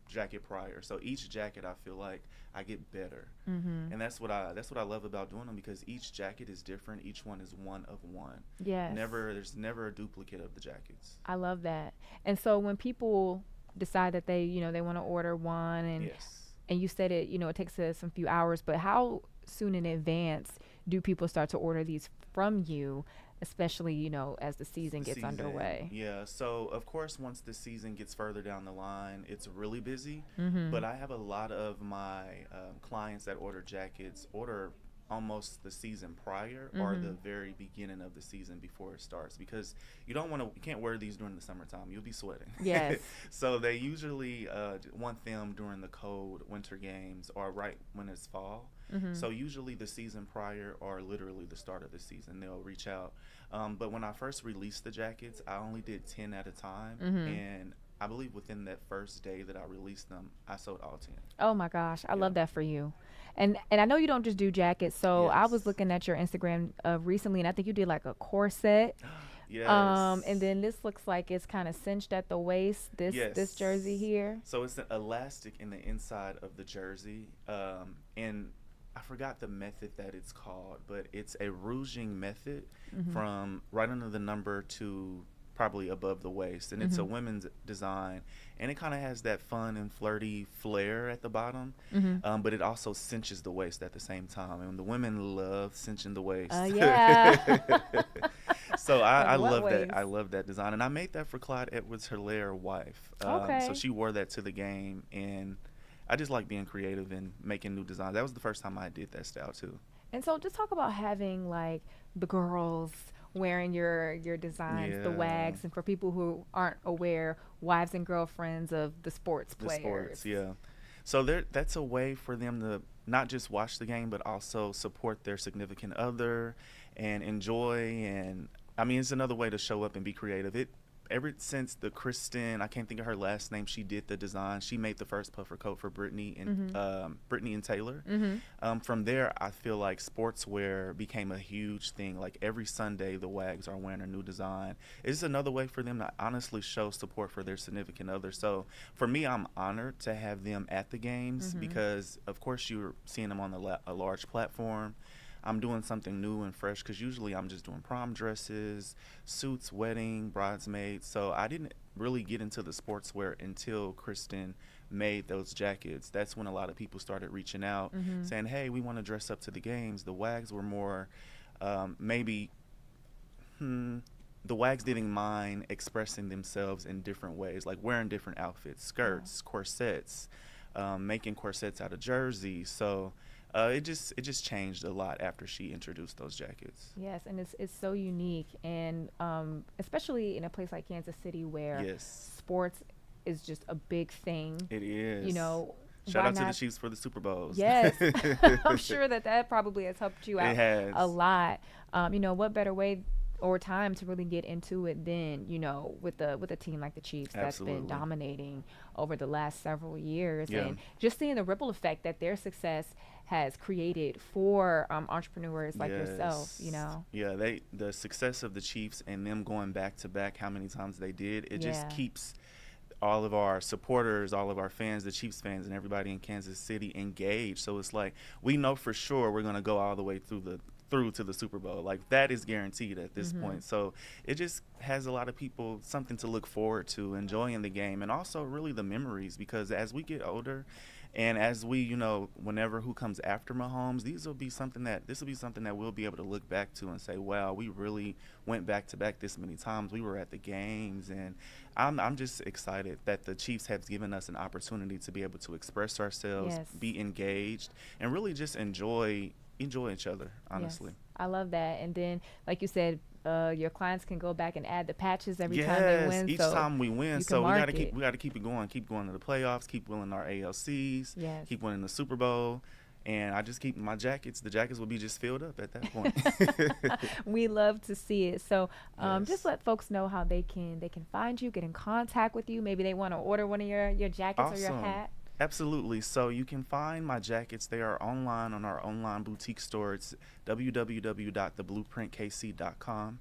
jacket prior. So each jacket, I feel like I get better, and that's what I love about doing them, because each jacket is different. Each one is one of one. Yes. There's never a duplicate of the jackets. I love that. And so when people decide that they want to order one, and you said it, it takes some few hours, but how soon in advance do people start to order these from you? Especially, as the season gets underway. Yeah, so of course, once the season gets further down the line, it's really busy. But I have a lot of my clients that order jackets order almost the season prior or the very beginning of the season before it starts, because you can't wear these during the summertime. You'll be sweating. Yes. So they usually want them during the cold winter games or right when it's fall. So usually the season prior or literally the start of the season, they'll reach out. But when I first released the jackets, I only did 10 at a time. And I believe within that first day that I released them, I sold all 10. Oh my gosh, I love that for you. And I know you don't just do jackets. So I was looking at your Instagram recently, and I think you did like a corset. Yes. And then this looks like it's kind of cinched at the waist, this jersey here. So it's an elastic in the inside of the jersey. And I forgot the method that it's called, but it's a rouging method from right under the number to probably above the waist. And it's a women's design, and it kind of has that fun and flirty flair at the bottom, but it also cinches the waist at the same time. And the women love cinching the waist. Yeah. So I love that. I love that design. And I made that for Clyde Edwards-Helaire wife. So she wore that to the game, and I just like being creative and making new designs. That was the first time I did that style too. And so just talk about having like the girls wearing your designs, the wags, and for people who aren't aware, wives and girlfriends of the sports players. So that's a way for them to not just watch the game, but also support their significant other and enjoy. And I mean, it's another way to show up and be creative. Ever since the Kristen, I can't think of her last name, she did the design. She made the first puffer coat for Brittany and Taylor. From there, I feel like sportswear became a huge thing. Like every Sunday, the Wags are wearing a new design. It's another way for them to honestly show support for their significant other. So for me, I'm honored to have them at the games because, of course, you're seeing them on a large platform. I'm doing something new and fresh, because usually I'm just doing prom dresses, suits, wedding, bridesmaids. So I didn't really get into the sportswear until Kristen made those jackets. That's when a lot of people started reaching out saying, hey, we want to dress up to the games. The Wags were more maybe the Wags didn't mind expressing themselves in different ways, like wearing different outfits, skirts, corsets, making corsets out of jerseys. So it just changed a lot after she introduced those jackets. Yes, and it's so unique, and especially in a place like Kansas City where sports is just a big thing. It is. You know, shout out to the Chiefs for the Super Bowls. Yes, I'm sure that probably has helped you out a lot. You know, what better way or time to really get into it than, you know, with a team like the Chiefs that's been dominating over the last several years, and just seeing the ripple effect that their success has created for entrepreneurs like yourself, you know. Yeah, the success of the Chiefs and them going back to back, how many times they did, it just keeps all of our supporters, all of our fans, the Chiefs fans and everybody in Kansas City engaged. So it's like, we know for sure we're going to go all the way through to the Super Bowl. Like, that is guaranteed at this point. So it just has a lot of people something to look forward to, enjoying the game, and also really the memories, because as we get older and as we, you know, whenever who comes after Mahomes, this will be something that we'll be able to look back to and say, wow, we really went back to back this many times. We were at the games, and I'm just excited that the Chiefs have given us an opportunity to be able to express ourselves, be engaged, and really just enjoy each other, honestly. Yes, I love that. And then, like you said, your clients can go back and add the patches every time they win. Each time we win. So we gotta keep it going. Keep going to the playoffs. Keep winning our ALCs. Keep winning the Super Bowl. And I just keep my jackets. The jackets will be just filled up at that point. We love to see it. So just let folks know how they can find you, get in contact with you. Maybe they want to order one of your jackets or your hat. Absolutely. So you can find my jackets. They are online on our online boutique store. It's www.theblueprintkc.com.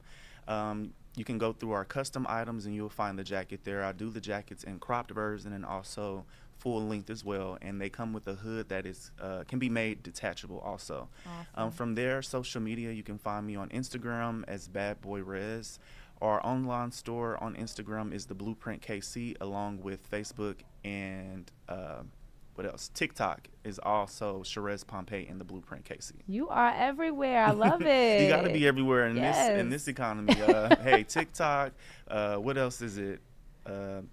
You can go through our custom items and you'll find the jacket there. I do the jackets in cropped version and also full length as well, and they come with a hood that is can be made detachable also. Awesome. From there, social media, you can find me on Instagram as Bad Boy Rez. Our online store on Instagram is the Blueprint KC, along with Facebook and what else? TikTok is also Sherez Pompey and the Blueprint KC. You are everywhere. I love it. You got to be everywhere in this economy. Hey, TikTok. What else is it?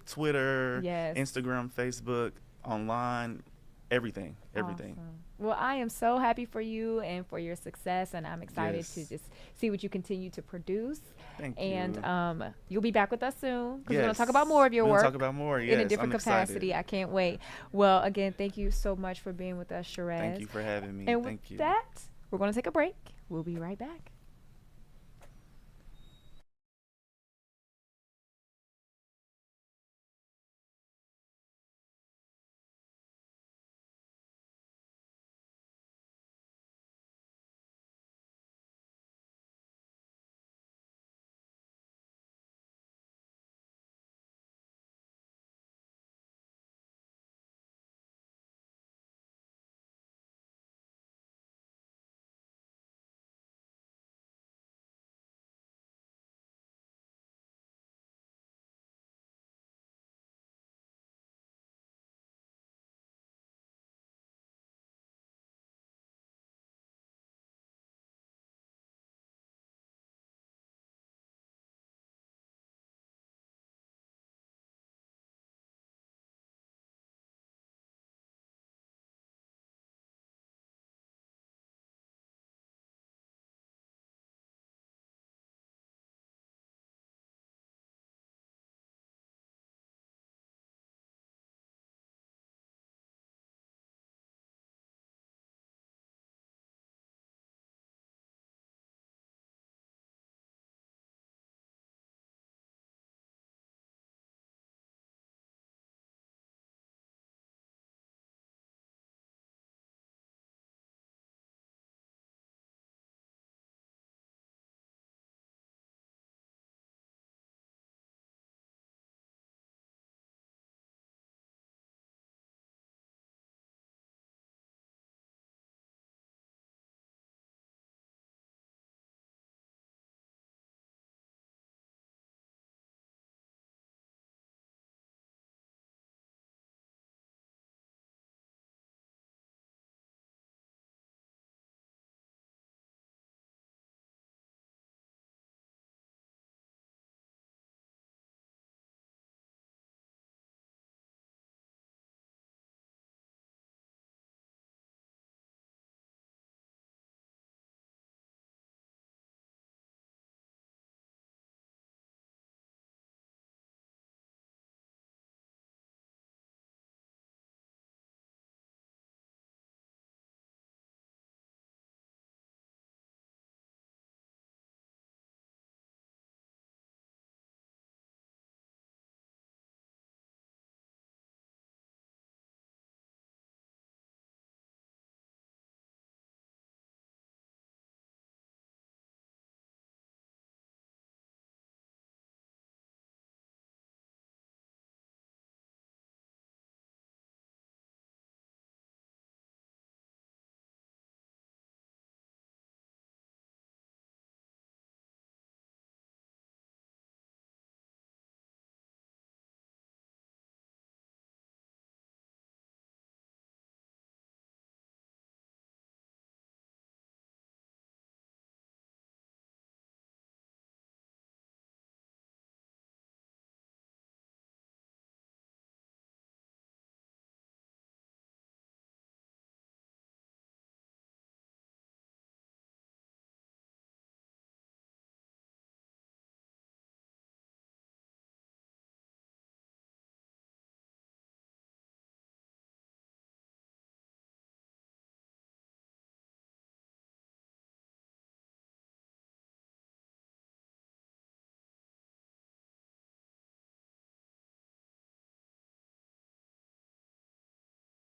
Twitter, Instagram, Facebook, online, everything. Awesome. Well, I am so happy for you and for your success, and I'm excited to just see what you continue to produce. Thank you. And you'll be back with us soon, because we're going to talk about more of your work. Talk about more, in a different capacity. Excited. I can't wait. Well, again, thank you so much for being with us, Sherez. Thank you for having me. And with that, we're going to take a break. We'll be right back.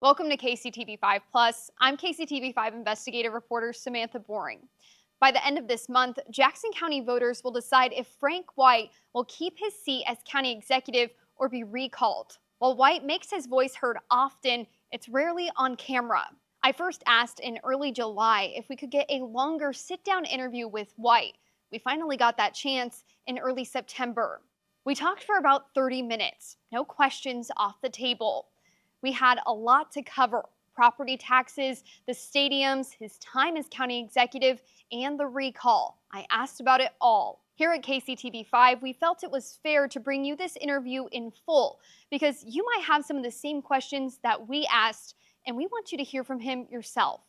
Welcome to KCTV5 Plus. I'm KCTV5 investigative reporter Samantha Boring. By the end of this month, Jackson County voters will decide if Frank White will keep his seat as county executive or be recalled. While White makes his voice heard often, it's rarely on camera. I first asked in early July if we could get a longer sit-down interview with White. We finally got that chance in early September. We talked for about 30 minutes, no questions off the table. We had a lot to cover: property taxes, the stadiums, his time as county executive, and the recall. I asked about it all. Here at KCTV5, we felt it was fair to bring you this interview in full because you might have some of the same questions that we asked, and we want you to hear from him yourself.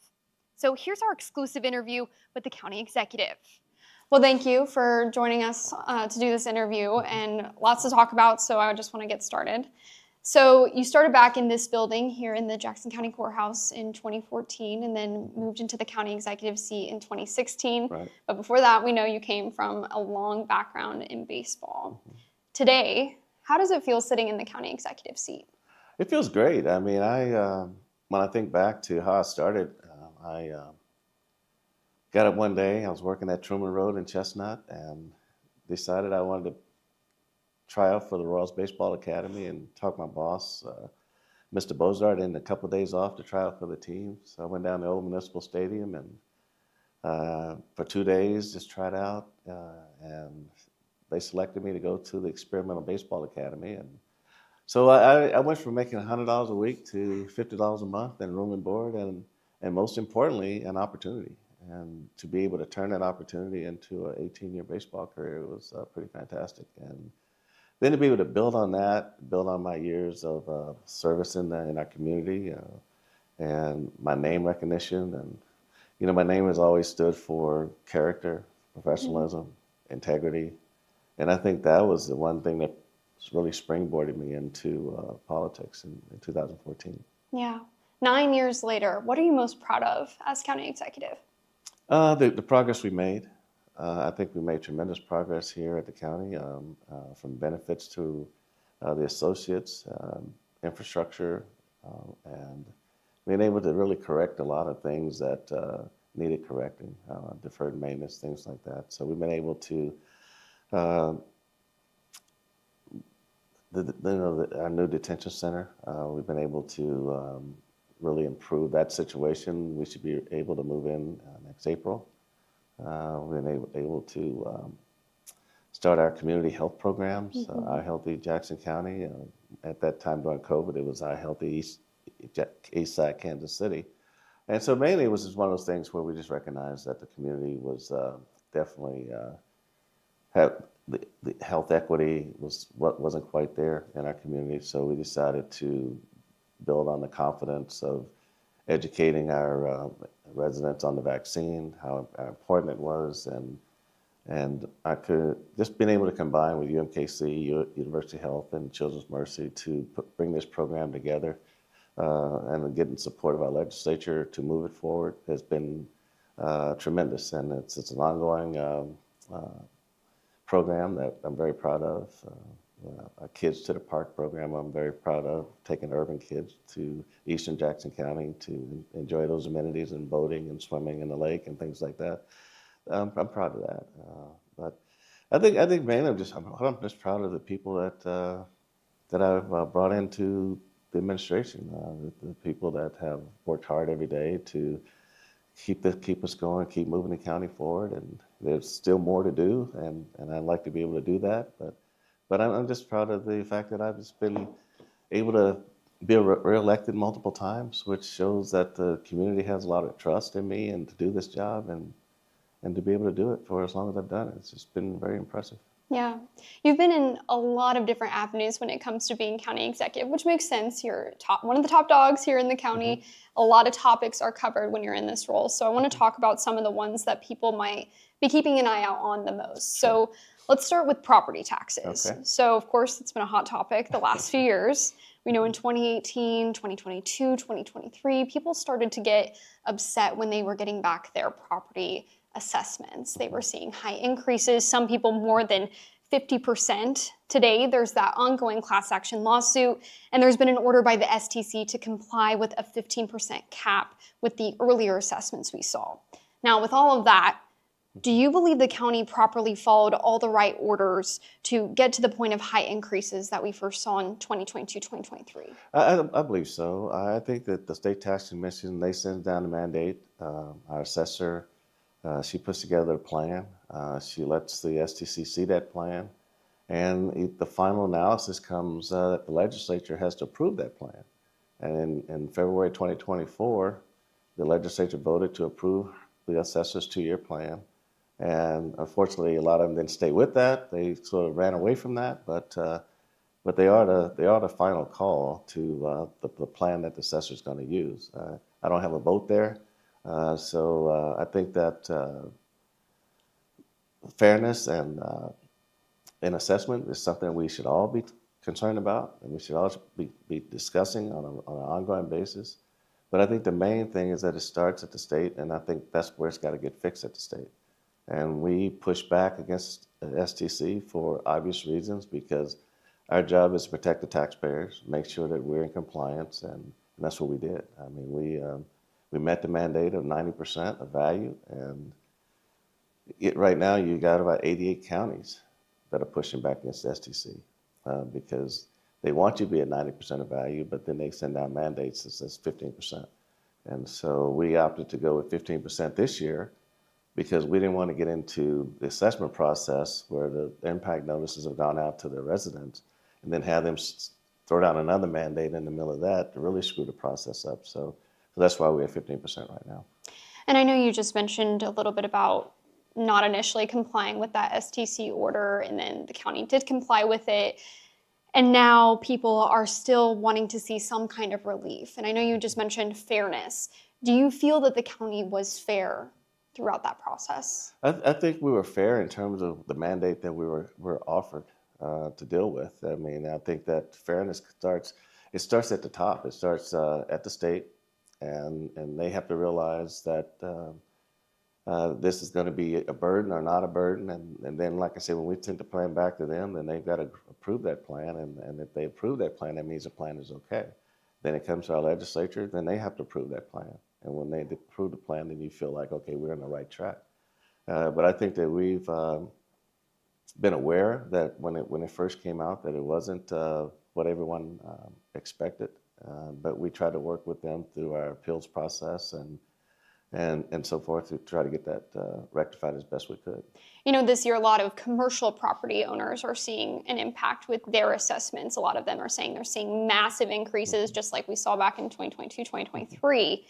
So here's our exclusive interview with the county executive. Well, thank you for joining us to do this interview, and lots to talk about, so I just want to get started. So you started back in this building here in the Jackson County Courthouse in 2014 and then moved into the county executive seat in 2016. Right. But before that, we know you came from a long background in baseball. Today, how does it feel sitting in the county executive seat? It feels great. I mean, when I think back to how I started, I got up one day, I was working at Truman Road in Chestnut and decided I wanted to try out for the Royals Baseball Academy and talk my boss, Mr. Bozart, in a couple of days off to try out for the team. So I went down to Old Municipal Stadium and for 2 days just tried out, and they selected me to go to the Experimental Baseball Academy. And so I went from making $100 a week to $50 a month and room and board, and most importantly, an opportunity. And to be able to turn that opportunity into an 18-year baseball career was pretty fantastic. And then to be able to build on that, build on my years of service in our community, and my name recognition, and my name has always stood for character, professionalism, integrity, and I think that was the one thing that really springboarded me into politics in 2014. Yeah. 9 years later, what are you most proud of as county executive? The progress we made. I think we made tremendous progress here at the county, from benefits to the associates, infrastructure, and being able to really correct a lot of things that needed correcting, deferred maintenance, things like that. So we've been able to, our new detention center, we've been able to really improve that situation. We should be able to move in next April. We've been able to start our community health programs, Our Healthy Jackson County. At that time during COVID, it was Our Healthy East Side Kansas City. And so mainly it was just one of those things where we just recognized that the community was definitely, the health equity wasn't quite there in our community. So we decided to build on the confidence of educating our residents on the vaccine, how important it was, and I could just been able to combine with UMKC, University Health, and Children's Mercy to bring this program together, and getting support of our legislature to move it forward has been tremendous, and it's an ongoing program that I'm very proud of. Our Kids to the Park program I'm very proud of, taking urban kids to Eastern Jackson County to enjoy those amenities and boating and swimming in the lake and things like that. I'm proud of that. But I think mainly I'm just proud of the people that I've brought into the administration, the people that have worked hard every day to keep us going, keep moving the county forward, and there's still more to do, and I'd like to be able to do that, but I'm just proud of the fact that I've just been able to be re-elected multiple times, which shows that the community has a lot of trust in me and to do this job and to be able to do it for as long as I've done it. It's just been very impressive. Yeah. You've been in a lot of different avenues when it comes to being county executive, which makes sense. You're one of the top dogs here in the county. A lot of topics are covered when you're in this role. So I want to talk about some of the ones that people might be keeping an eye out on the most. So let's start with property taxes. Okay. So of course, it's been a hot topic the last few years. We know in 2018, 2022, 2023, people started to get upset when they were getting back their property assessments. They were seeing high increases, some people more than 50% Today, there's that ongoing class action lawsuit, and there's been an order by the STC to comply with a 15% cap with the earlier assessments we saw. Now, with all of that, do you believe the county properly followed all the right orders to get to the point of high increases that we first saw in 2022, 2023? I believe so. I think that the State Tax Commission, they send down the mandate. Our assessor, she puts together a plan. She lets the STC see that plan. And the final analysis comes that the legislature has to approve that plan. And in February 2024, the legislature voted to approve the assessor's 2-year plan. And unfortunately, a lot of them didn't stay with that. They sort of ran away from that, but they are the final call to the plan that the assessor is going to use. I don't have a vote there, so I think that fairness and assessment is something we should all be concerned about, and we should all be discussing on an ongoing basis. But I think the main thing is that it starts at the state, and I think that's where it's got to get fixed at the state. And we push back against the STC for obvious reasons, because our job is to protect the taxpayers, make sure that we're in compliance, and that's what we did. I mean, we met the mandate of 90% of value, and right now you got about 88 counties that are pushing back against the STC because they want you to be at 90% of value, but then they send down mandates that says 15%. And so we opted to go with 15% this year, because we didn't want to get into the assessment process where the impact notices have gone out to the residents and then have them throw down another mandate in the middle of that to really screw the process up. So that's why we're at 15% right now. And I know you just mentioned a little bit about not initially complying with that STC order, and then the county did comply with it. And now people are still wanting to see some kind of relief. And I know you just mentioned fairness. Do you feel that the county was fair throughout that process? I think we were fair in terms of the mandate that we were offered to deal with. I mean, I think that fairness starts at the top. It starts at the state, and they have to realize that this is going to be a burden or not a burden. And then, like I said, when we send the plan back to them, then they've got to approve that plan. And if they approve that plan, that means the plan is okay. Then it comes to our legislature, then they have to approve that plan. And when they approve the plan, then you feel like, okay, we're on the right track. But I think that we've been aware that when it first came out, that it wasn't what everyone expected. But we tried to work with them through our appeals process and so forth to try to get that rectified as best we could. You know, this year, a lot of commercial property owners are seeing an impact with their assessments. A lot of them are saying they're seeing massive increases, just like we saw back in 2022, 2023.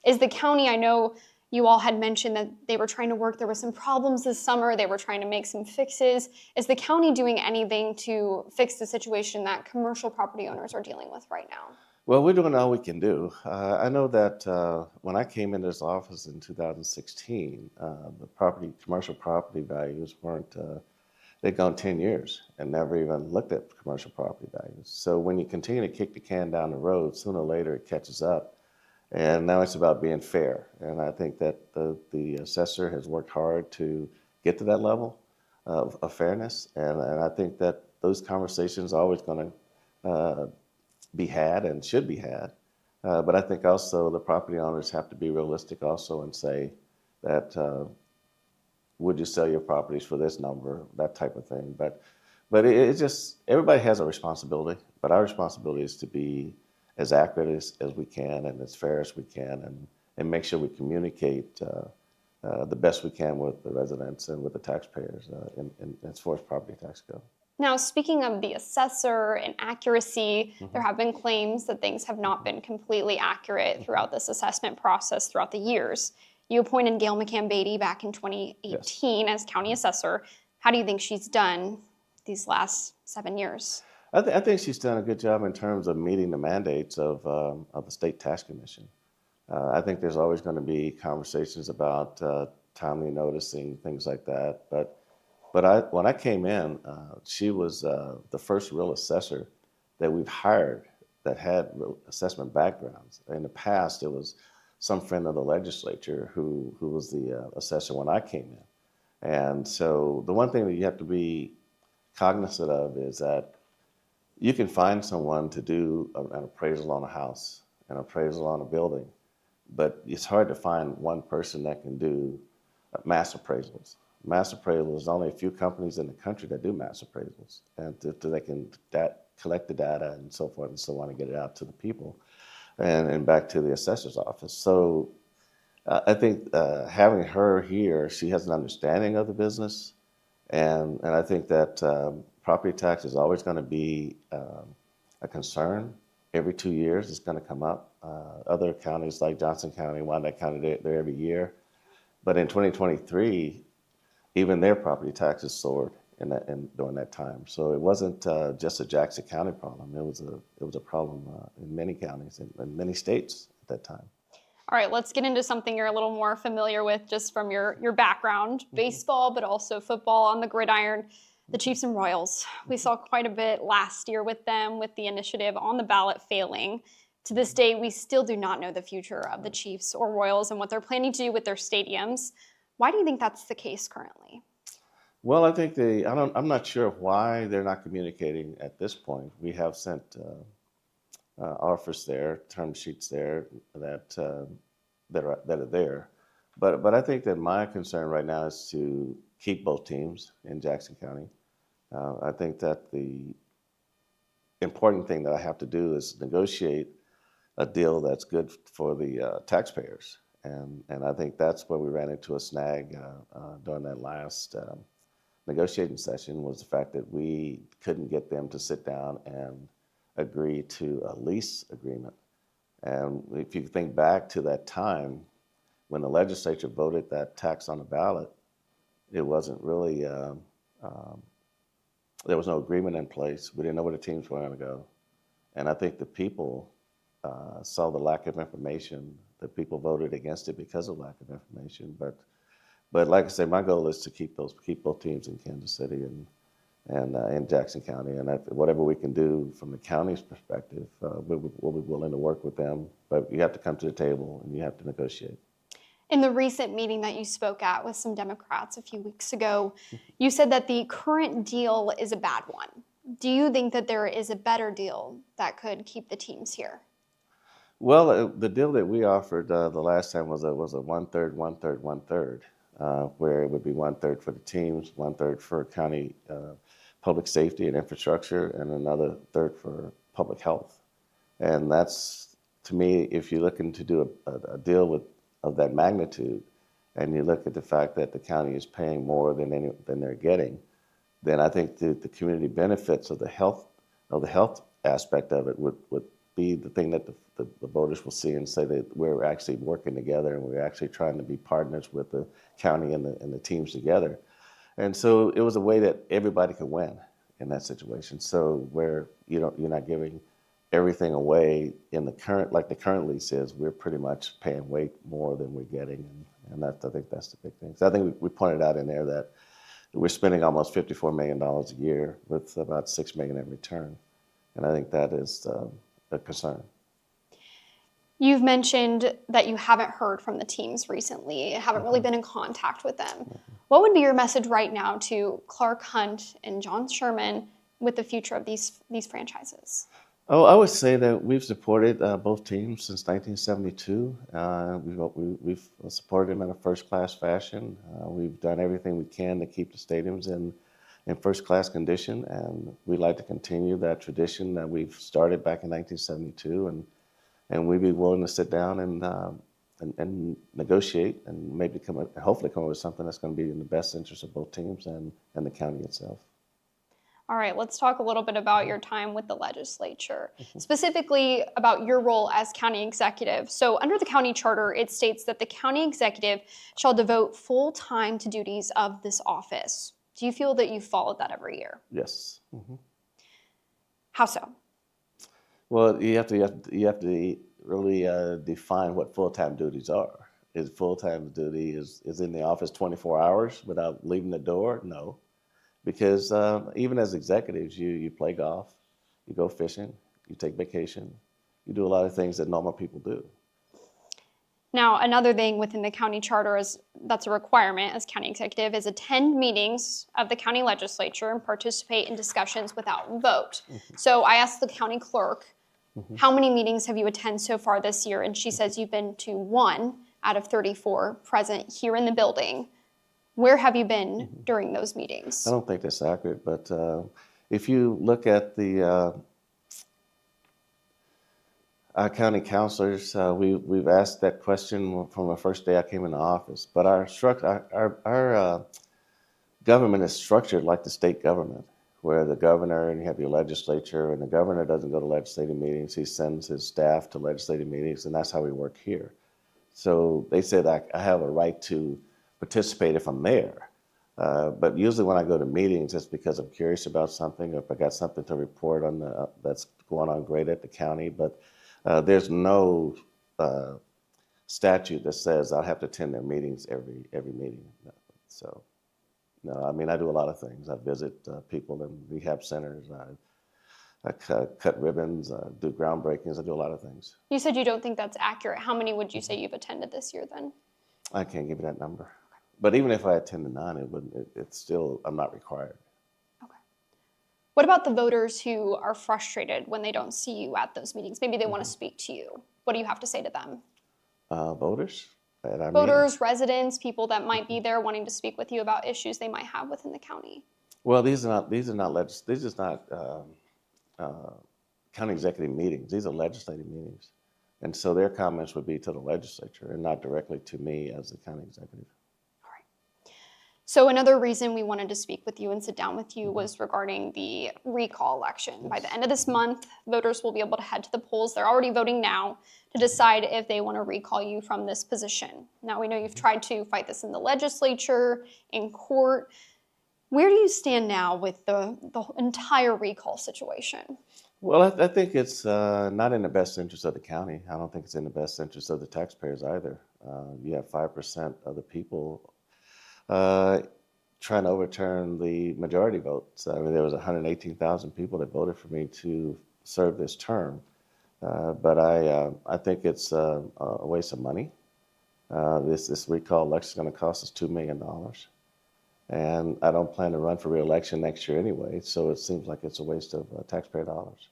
Is the county, I know you all had mentioned that they were trying to work, there were some problems this summer, they were trying to make some fixes. Is the county doing anything to fix the situation that commercial property owners are dealing with right now? Well, we're doing all we can do. I know that when I came into this office in 2016, the commercial property values weren't, they'd gone 10 years and never even looked at commercial property values. So when you continue to kick the can down the road, sooner or later it catches up. And now it's about being fair. And I think that the assessor has worked hard to get to that level of fairness. And I think that those conversations are always going to be had and should be had. But I think also the property owners have to be realistic also and say that, would you sell your properties for this number, that type of thing. But it's just, everybody has a responsibility, but our responsibility is to be as accurate as we can and as fair as we can, and make sure we communicate the best we can with the residents and with the taxpayers as far as property tax go. Now, speaking of the assessor and accuracy, there have been claims that things have not been completely accurate throughout this assessment process throughout the years. You appointed Gail McCann-Beatty back in 2018 as county assessor. How do you think she's done these last 7 years? I think she's done a good job in terms of meeting the mandates of the State Tax Commission. I think there's always going to be conversations about timely noticing, things like that. But when I came in, she was the first real assessor that we've hired that had real assessment backgrounds. In the past, it was some friend of the legislature who was the assessor when I came in. And so the one thing that you have to be cognizant of is that you can find someone to do an appraisal on a house, an appraisal on a building, but it's hard to find one person that can do mass appraisals. Mass appraisals, only a few companies in the country that do mass appraisals, and they can collect the data and so forth and so on and get it out to the people and back to the assessor's office. So I think having her here, she has an understanding of the business, and I think that property tax is always going to be a concern. Every 2 years it's going to come up. Other counties like Johnson County, Wyandotte County, they're every year. But in 2023, even their property taxes soared during that time. So it wasn't just a Jackson County problem. It was a problem in many counties and many states at that time. All right, let's get into something you're a little more familiar with just from your background, baseball, but also football on the gridiron. The Chiefs and Royals. We saw quite a bit last year with them, with the initiative on the ballot failing. To this day, we still do not know the future of the Chiefs or Royals and what they're planning to do with their stadiums. Why do you think that's the case currently? Well, I think I'm not sure why they're not communicating at this point. We have sent offers there, term sheets there that are there. But I think that my concern right now is to keep both teams in Jackson County. I think that the important thing that I have to do is negotiate a deal that's good for the taxpayers. And I think that's where we ran into a snag during that last negotiating session, was the fact that we couldn't get them to sit down and agree to a lease agreement. And if you think back to that time when the legislature voted that tax on the ballot, it wasn't really, there was no agreement in place. We didn't know where the teams were going to go. And I think the people saw the lack of information. The people voted against it because of lack of information. But like I say, my goal is to keep both teams in Kansas City and in Jackson County. And whatever we can do from the county's perspective, we'll be willing to work with them. But you have to come to the table and you have to negotiate. In the recent meeting that you spoke at with some Democrats a few weeks ago, you said that the current deal is a bad one. Do you think that there is a better deal that could keep the teams here? Well, the deal that we offered the last time was a 1/3, 1/3, 1/3, where it would be 1/3 for the teams, 1/3 for county public safety and infrastructure, and another third for public health. And that's, to me, if you're looking to do a deal of that magnitude, and you look at the fact that the county is paying more than they're getting, then I think the community benefits of the health aspect of it would be the thing that the voters will see and say that we're actually working together and we're actually trying to be partners with the county and the teams together. And so it was a way that everybody could win in that situation. So where you're not giving everything away in the current lease is, we're pretty much paying way more than we're getting, and I think that's the big thing. So I think we pointed out in there that we're spending almost $54 million a year with about $6 million in return, and I think that is a concern. You've mentioned that you haven't heard from the teams recently, haven't really been in contact with them. What would be your message right now to Clark Hunt and John Sherman with the future of these franchises? Oh, I would say that we've supported both teams since 1972. We've supported them in a first-class fashion. We've done everything we can to keep the stadiums in first-class condition, and we'd like to continue that tradition that we've started back in 1972. And we'd be willing to sit down and negotiate and maybe hopefully come up with something that's going to be in the best interest of both teams and the county itself. All right, let's talk a little bit about your time with the legislature, specifically about your role as county executive. So under the county charter, it states that the county executive shall devote full time to duties of this office. Do you feel that you followed that every year? Yes. Mm-hmm. How so? Well, you have to really define what full-time duties are. Is full-time duty is in the office 24 hours without leaving the door? No. Because even as executives, you play golf, you go fishing, you take vacation, you do a lot of things that normal people do. Now, another thing within the county charter that's a requirement as county executive is attend meetings of the county legislature and participate in discussions without vote. So I asked the county clerk, how many meetings have you attended so far this year? And she says you've been to 1 out of 34 present here in the building. Where have you been during those meetings? I don't think that's accurate, but if you look at the our county councilors, we've asked that question from the first day I came into office. But our government is structured like the state government, where the governor and you have your legislature, and the governor doesn't go to legislative meetings. He sends his staff to legislative meetings, and that's how we work here. So they said I have a right to participate if I'm there. But usually when I go to meetings, it's because I'm curious about something, or if I got something to report on that's going on great at the county. But there's no statute that says I'll have to attend their meetings every meeting. So, no, I mean, I do a lot of things. I visit people in rehab centers. I cut ribbons, do groundbreakings. I do a lot of things. You said you don't think that's accurate. How many would you say you've attended this year then? I can't give you that number. But even if I attended 9, it's still, I'm not required. What about the voters who are frustrated when they don't see you at those meetings? Maybe they want to speak to you. What do you have to say to them? Voters? Voters, residents, people that might be there wanting to speak with you about issues they might have within the county. Well, these are not county executive meetings. These are legislative meetings. And so their comments would be to the legislature and not directly to me as the county executive. So another reason we wanted to speak with you and sit down with you was regarding the recall election. By the end of this month, voters will be able to head to the polls. They're already voting now to decide if they want to recall you from this position. Now, we know you've tried to fight this in the legislature, in court. Where do you stand now with the entire recall situation? Well, I think it's not in the best interest of the county. I don't think it's in the best interest of the taxpayers either. You have 5% of the people trying to overturn the majority votes. I mean, there was 118,000 people that voted for me to serve this term. But I think it's a waste of money. This recall election is going to cost us $2 million. And I don't plan to run for re-election next year anyway, so it seems like it's a waste of taxpayer dollars.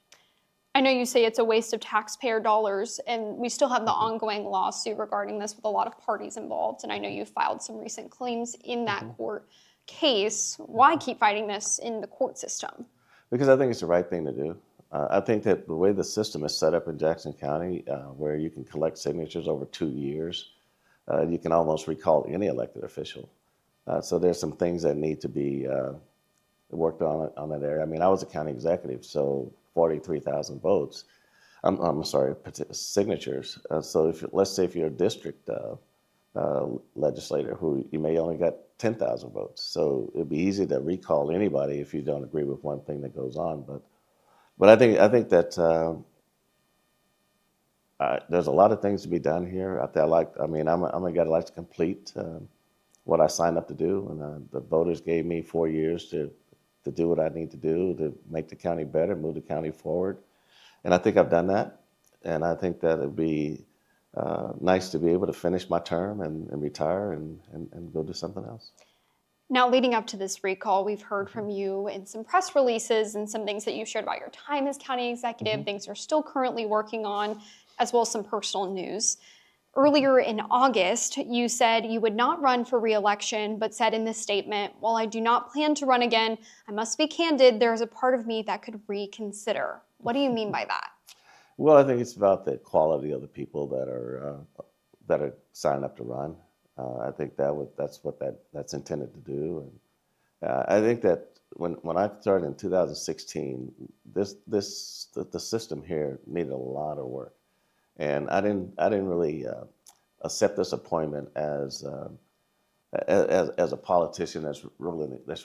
I know you say it's a waste of taxpayer dollars, and we still have the ongoing lawsuit regarding this with a lot of parties involved, and I know you filed some recent claims in that court case. Why keep fighting this in the court system? Because I think it's the right thing to do. I think that the way the system is set up in Jackson County, where you can collect signatures over 2 years, you can almost recall any elected official. So there's some things that need to be worked on that area. I mean, I was a county executive, so 43,000 votes. I'm sorry, signatures. So let's say if you're a district legislator who you may only got 10,000 votes. So it'd be easy to recall anybody if you don't agree with one thing that goes on. But I think that there's a lot of things to be done here. I'm a guy that likes to complete what I signed up to do, and the voters gave me 4 years to do what I need to do to make the county better, move the county forward. And I think I've done that. And I think that it'd be nice to be able to finish my term and retire and go do something else. Now, leading up to this recall, we've heard from you in some press releases and some things that you shared about your time as county executive, things you're still currently working on, as well as some personal news. Earlier in August, you said you would not run for re-election, but said in this statement, while I do not plan to run again, I must be candid, there is a part of me that could reconsider. What do you mean by that? Well, I think it's about the quality of the people that are signing up to run. I think that's what that's intended to do. And I think that when I started in 2016, the system here needed a lot of work. And I didn't really accept this appointment as a politician that's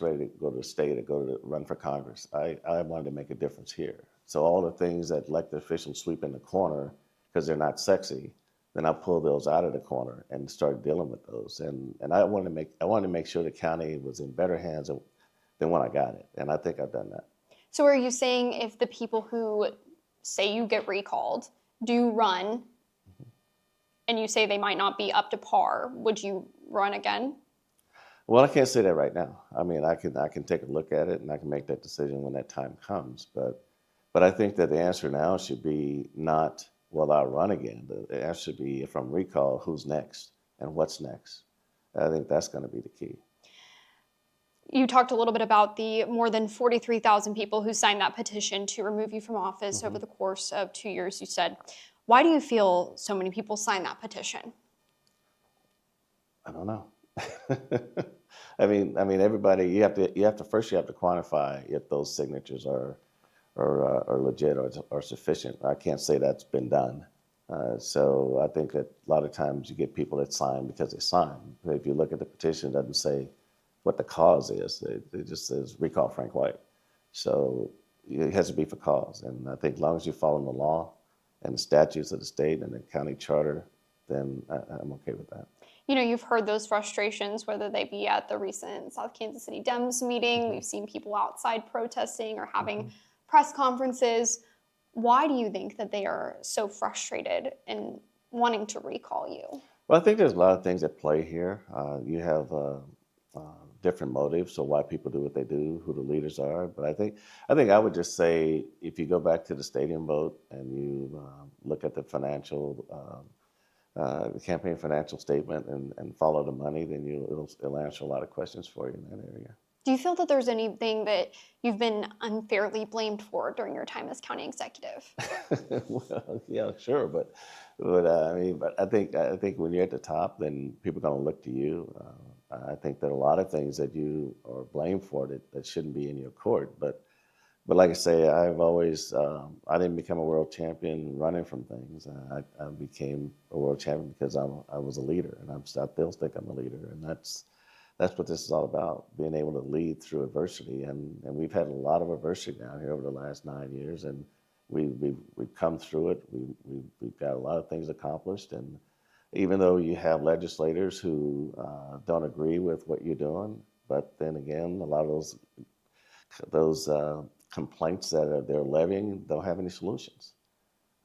ready to go to the state or run for Congress. I wanted to make a difference here. So all the things that elected officials sweep in the corner because they're not sexy, then I pulled those out of the corner and started dealing with those. And I wanted to make sure the county was in better hands than when I got it. And I think I've done that. So are you saying if the people who say you get recalled do run, and you say they might not be up to par, would you run again? Well, I can't say that right now. I mean, I can take a look at it and I can make that decision when that time comes. But I think that the answer now should be not, well, I'll run again. The answer should be, if I'm recalled, who's next and what's next. I think that's going to be the key. You talked a little bit about the more than 43,000 people who signed that petition to remove you from office over the course of 2 years, you said. Why do you feel so many people signed that petition? I don't know. I mean, everybody. You have to quantify if those signatures are legit or sufficient. I can't say that's been done. So I think that a lot of times you get people that sign because they sign. If you look at the petition, it doesn't say what the cause is. It just says recall Frank White. So it has to be for cause. And I think as long as you follow the law and the statutes of the state and the county charter, then I'm okay with that. You know, you've heard those frustrations, whether they be at the recent South Kansas City Dems meeting. We've seen people outside protesting or having press conferences. Why do you think that they are so frustrated in wanting to recall you? Well, I think there's a lot of things at play here. You have different motives, so why people do what they do, who the leaders are. But I think I would just say, if you go back to the stadium vote and you look at the the campaign financial statement and follow the money, then it'll answer a lot of questions for you in that area. Do you feel that there's anything that you've been unfairly blamed for during your time as county executive? Well, yeah, sure, but I think when you're at the top, then people are going to look to you. I think that a lot of things that you are blamed for that shouldn't be in your court, but like I say, I've always I didn't become a world champion running from things. I became a world champion because I was a leader, and I still think I'm a leader, and that's what this is all about, being able to lead through adversity. And we've had a lot of adversity down here over the last 9 years, and we've come through it. We've got a lot of things accomplished, and even though you have legislators who don't agree with what you're doing, but then again, a lot of those complaints that they're levying don't have any solutions.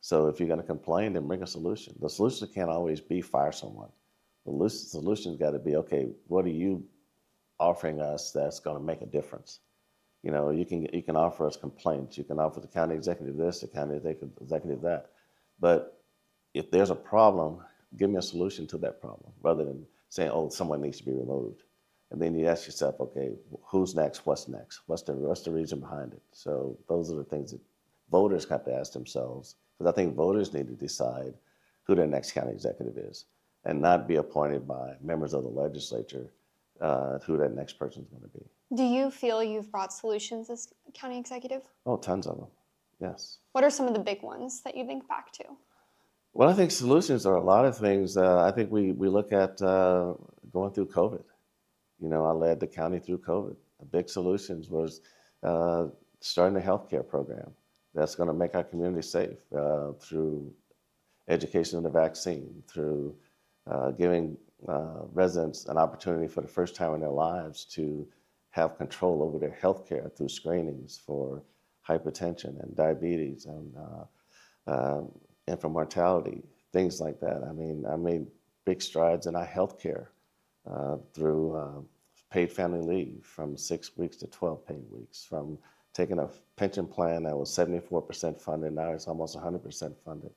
So if you're going to complain, then bring a solution. The solution can't always be fire someone. The solution's got to be, okay, what are you offering us that's going to make a difference? You know, you can offer us complaints. You can offer the county executive this, the county executive that. But if there's a problem, give me a solution to that problem, rather than saying, oh, someone needs to be removed. And then you ask yourself, okay, who's next? What's next? What's the reason behind it? So those are the things that voters have to ask themselves, because I think voters need to decide who their next county executive is, and not be appointed by members of the legislature who that next person is going to be. Do you feel you've brought solutions as county executive? Oh, tons of them, yes. What are some of the big ones that you think back to? Well, I think solutions are a lot of things. I think we look at going through COVID. You know, I led the county through COVID. The big solutions was starting a healthcare program that's going to make our community safe through education of the vaccine, through giving residents an opportunity for the first time in their lives to have control over their health care through screenings for hypertension and diabetes and infant mortality, things like that. I mean, I made big strides in our health care through paid family leave from 6 weeks to 12 paid weeks, from taking a pension plan that was 74% funded, now it's almost 100% funded,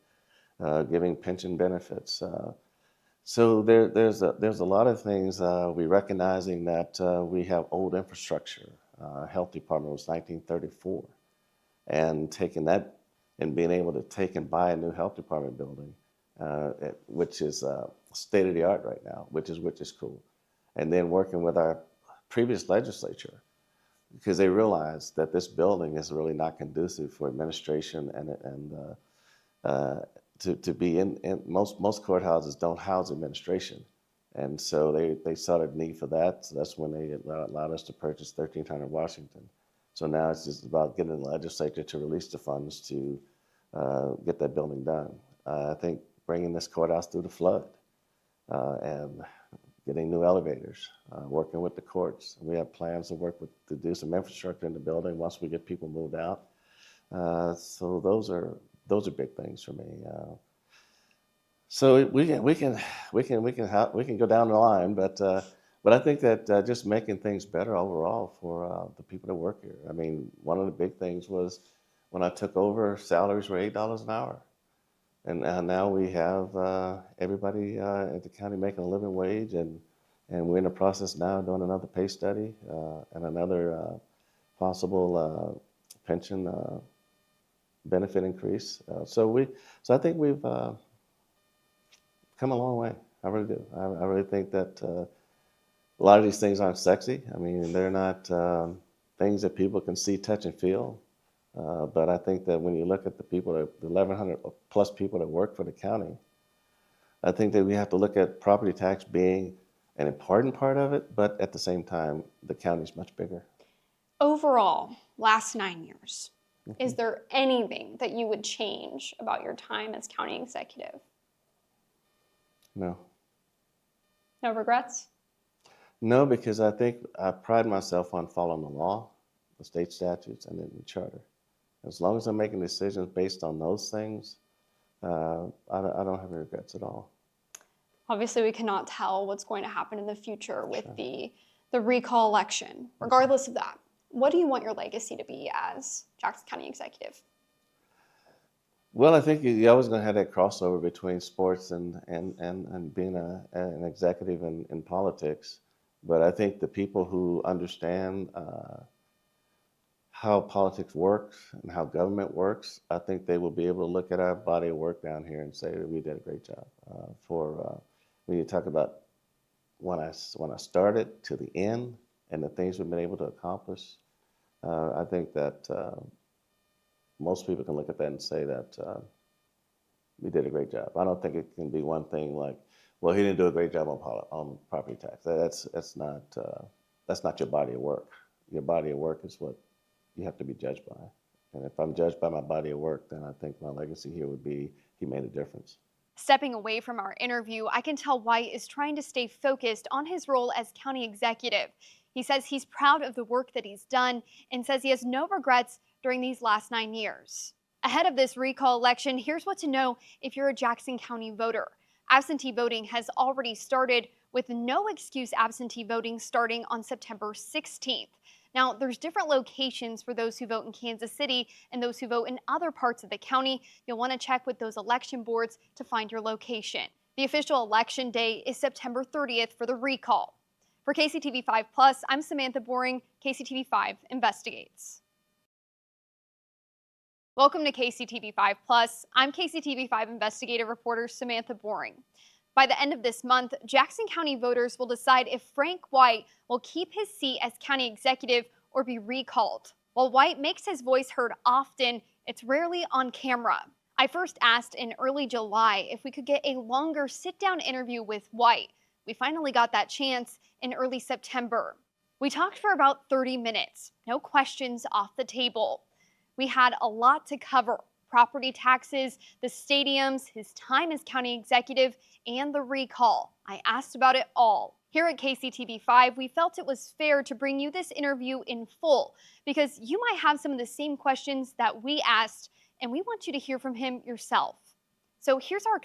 giving pension benefits. So there's a lot of things. We're recognizing that we have old infrastructure. Health department was 1934, and taking that and being able to take and buy a new health department building, which is state of the art right now, which is cool. And then working with our previous legislature, because they realized that this building is really not conducive for administration and to be in most courthouses don't house administration. And so they saw the need for that. So that's when they allowed us to purchase 1300 Washington. So now it's just about getting the legislature to release the funds to get that building done. I think bringing this courthouse through the flood and getting new elevators, working with the courts. We have plans to do some infrastructure in the building once we get people moved out. So those are big things for me. So we can go down the line, but I think that just making things better overall for the people that work here. I mean, one of the big things was when I took over, salaries were $8 an hour, and now we have everybody at the county making a living wage, and we're in the process now doing another pay study and another possible pension benefit increase. So I think we've come a long way. I really do. I really think that a lot of these things aren't sexy. I mean, they're not things that people can see, touch, and feel. But I think that when you look at the 1,100 plus people that work for the county, I think that we have to look at property tax being an important part of it, but at the same time, the county's much bigger. Overall, last 9 years, is there anything that you would change about your time as county executive? No. No regrets? No, because I think I pride myself on following the law, the state statutes, and then the charter. As long as I'm making decisions based on those things, I don't have any regrets at all. Obviously, we cannot tell what's going to happen in the future with the recall election. Regardless of that, what do you want your legacy to be as Jackson County executive? Well, I think you're always going to have that crossover between sports and being an executive in politics. But I think the people who understand how politics works and how government works, I think they will be able to look at our body of work down here and say that we did a great job. When you talk about when I started to the end and the things we've been able to accomplish, I think that most people can look at that and say that we did a great job. I don't think it can be one thing like, well, he didn't do a great job on property tax. That's not your body of work. Your body of work is what you have to be judged by. And if I'm judged by my body of work, then I think my legacy here would be he made a difference. Stepping away from our interview, I can tell White is trying to stay focused on his role as county executive. He says he's proud of the work that he's done and says he has no regrets during these last 9 years. Ahead of this recall election, here's what to know if you're a Jackson County voter. Absentee voting has already started, with no excuse absentee voting starting on September 16th. Now, there's different locations for those who vote in Kansas City and those who vote in other parts of the county. You'll want to check with those election boards to find your location. The official election day is September 30th for the recall. For KCTV5 Plus, I'm Samantha Boring, KCTV5 Investigates. Welcome to KCTV5 Plus. I'm KCTV5 investigative reporter Samantha Boring. By the end of this month, Jackson County voters will decide if Frank White will keep his seat as county executive or be recalled. While White makes his voice heard often, it's rarely on camera. I first asked in early July if we could get a longer sit-down interview with White. We finally got that chance in early September. We talked for about 30 minutes, no questions off the table. We had a lot to cover: property taxes, the stadiums, his time as county executive, and the recall. I asked about it all. Here at KCTV5, we felt it was fair to bring you this interview in full because you might have some of the same questions that we asked, and we want you to hear from him yourself. So here's our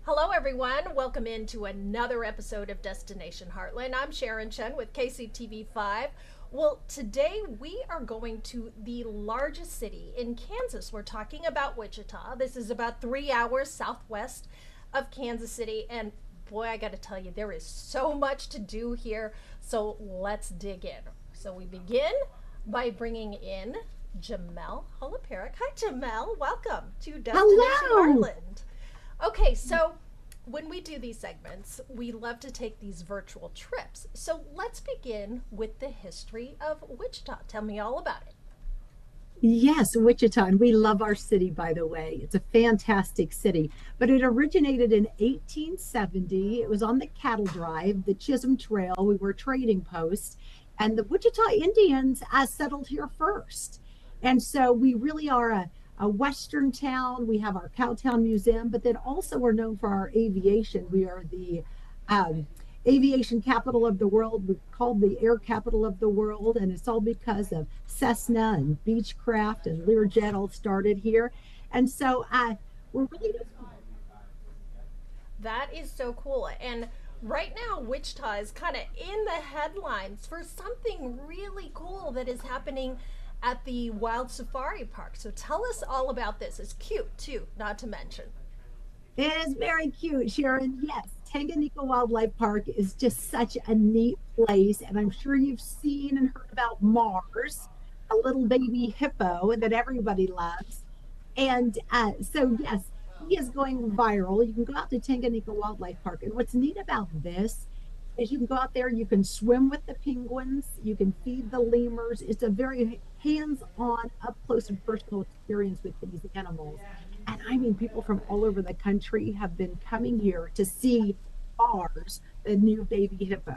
Hello, everyone. Welcome into another episode of Destination Heartland. I'm Sharon Chen with KCTV5. Well, today we are going to the largest city in Kansas. We're talking about Wichita. This is about 3 hours southwest of Kansas City. And boy, I got to tell you, there is so much to do here. So let's dig in. So we begin by bringing in Jamel Hurrelbrink. Hi, Jamel. Welcome to Destination Heartland. Okay, so when we do these segments, we love to take these virtual trips. So let's begin with the history of Wichita. Tell me all about it. Yes, Wichita, and we love our city, by the way. It's a fantastic city, but it originated in 1870. It was on the cattle drive, the Chisholm Trail. We were a trading post, and the Wichita Indians settled here first. And so we really are a Western town. We have our Cowtown Museum, but then also we're known for our aviation. We are the aviation capital of the world. We're called the air capital of the world, and it's all because of Cessna and Beechcraft and Learjet all started here. And so we're really just... That is so cool. And right now, Wichita is kind of in the headlines for something really cool that is happening at the Wild Safari Park. So tell us all about this. It's cute too, not to mention. It is very cute, Sharon. Yes, Tanganyika Wildlife Park is just such a neat place. And I'm sure you've seen and heard about Mars, a little baby hippo that everybody loves. And so, yes, he is going viral. You can go out to Tanganyika Wildlife Park. And what's neat about this is you can go out there, you can swim with the penguins, you can feed the lemurs. It's a very hands-on, up-close and personal experience with these animals. And I mean, people from all over the country have been coming here to see Mars, the new baby hippo.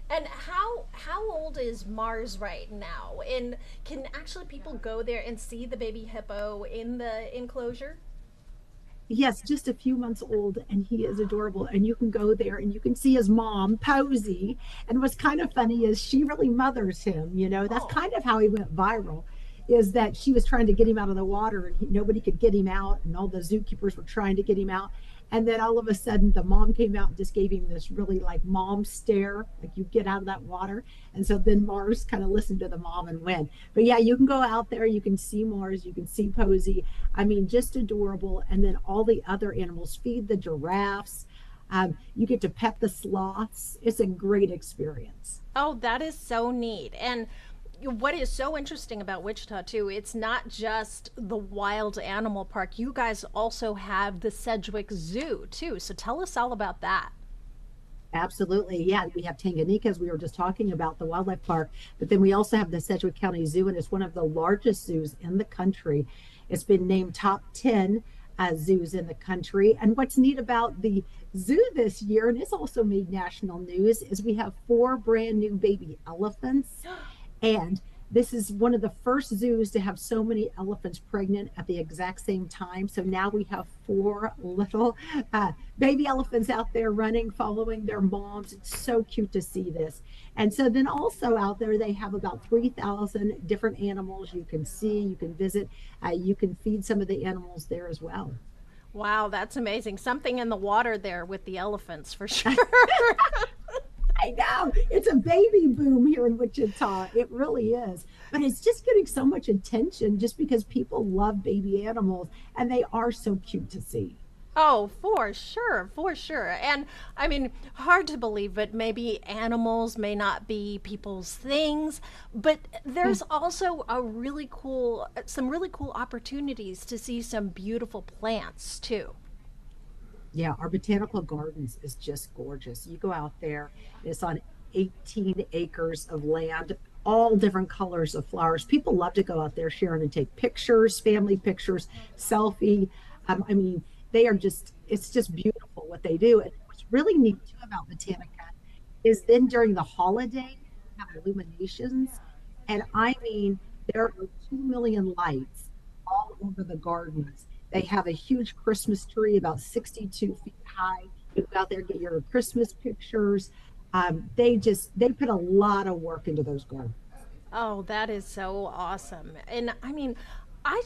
And how old is Mars right now? And can actually people go there and see the baby hippo in the enclosure? Yes, just a few months old, and he is adorable. And you can go there and you can see his mom, Posey. And what's kind of funny is she really mothers him. You know, that's kind of how he went viral, is that she was trying to get him out of the water and nobody could get him out. And all the zookeepers were trying to get him out. And then all of a sudden the mom came out and just gave him this really like mom stare, like you get out of that water. And so then Mars kind of listened to the mom and went. But yeah, you can go out there, you can see Mars, you can see Posey. I mean, just adorable. And then all the other animals, feed the giraffes. You get to pet the sloths. It's a great experience. Oh, that is so neat. And what is so interesting about Wichita too, it's not just the wild animal park. You guys also have the Sedgwick Zoo too. So tell us all about that. Absolutely. Yeah, we have Tanganyika, as we were just talking about, the wildlife park, but then we also have the Sedgwick County Zoo, and it's one of the largest zoos in the country. It's been named top 10 zoos in the country. And what's neat about the zoo this year, and it's also made national news, is we have 4 brand new baby elephants. And this is one of the first zoos to have so many elephants pregnant at the exact same time. So now we have 4 little baby elephants out there running, following their moms. It's so cute to see this. And so then also out there, they have about 3,000 different animals you can see, you can visit, you can feed some of the animals there as well. Wow, that's amazing. Something in the water there with the elephants for sure. I know. It's a baby boom here in Wichita. It really is. But it's just getting so much attention just because people love baby animals, and they are so cute to see. Oh, for sure, for sure. And I mean, hard to believe, but maybe animals may not be people's things, but there's also some really cool opportunities to see some beautiful plants too. Yeah, our botanical gardens is just gorgeous. You go out there, it's on 18 acres of land, all different colors of flowers. People love to go out there, Sharon, and take pictures, family pictures, selfie. I mean, it's just beautiful what they do. And what's really neat too about Botanica is then during the holiday, we have illuminations. And I mean, there are 2 million lights all over the gardens. They have a huge Christmas tree about 62 feet high. You go out there, get your Christmas pictures. They put a lot of work into those gardens. Oh, that is so awesome. And I mean, I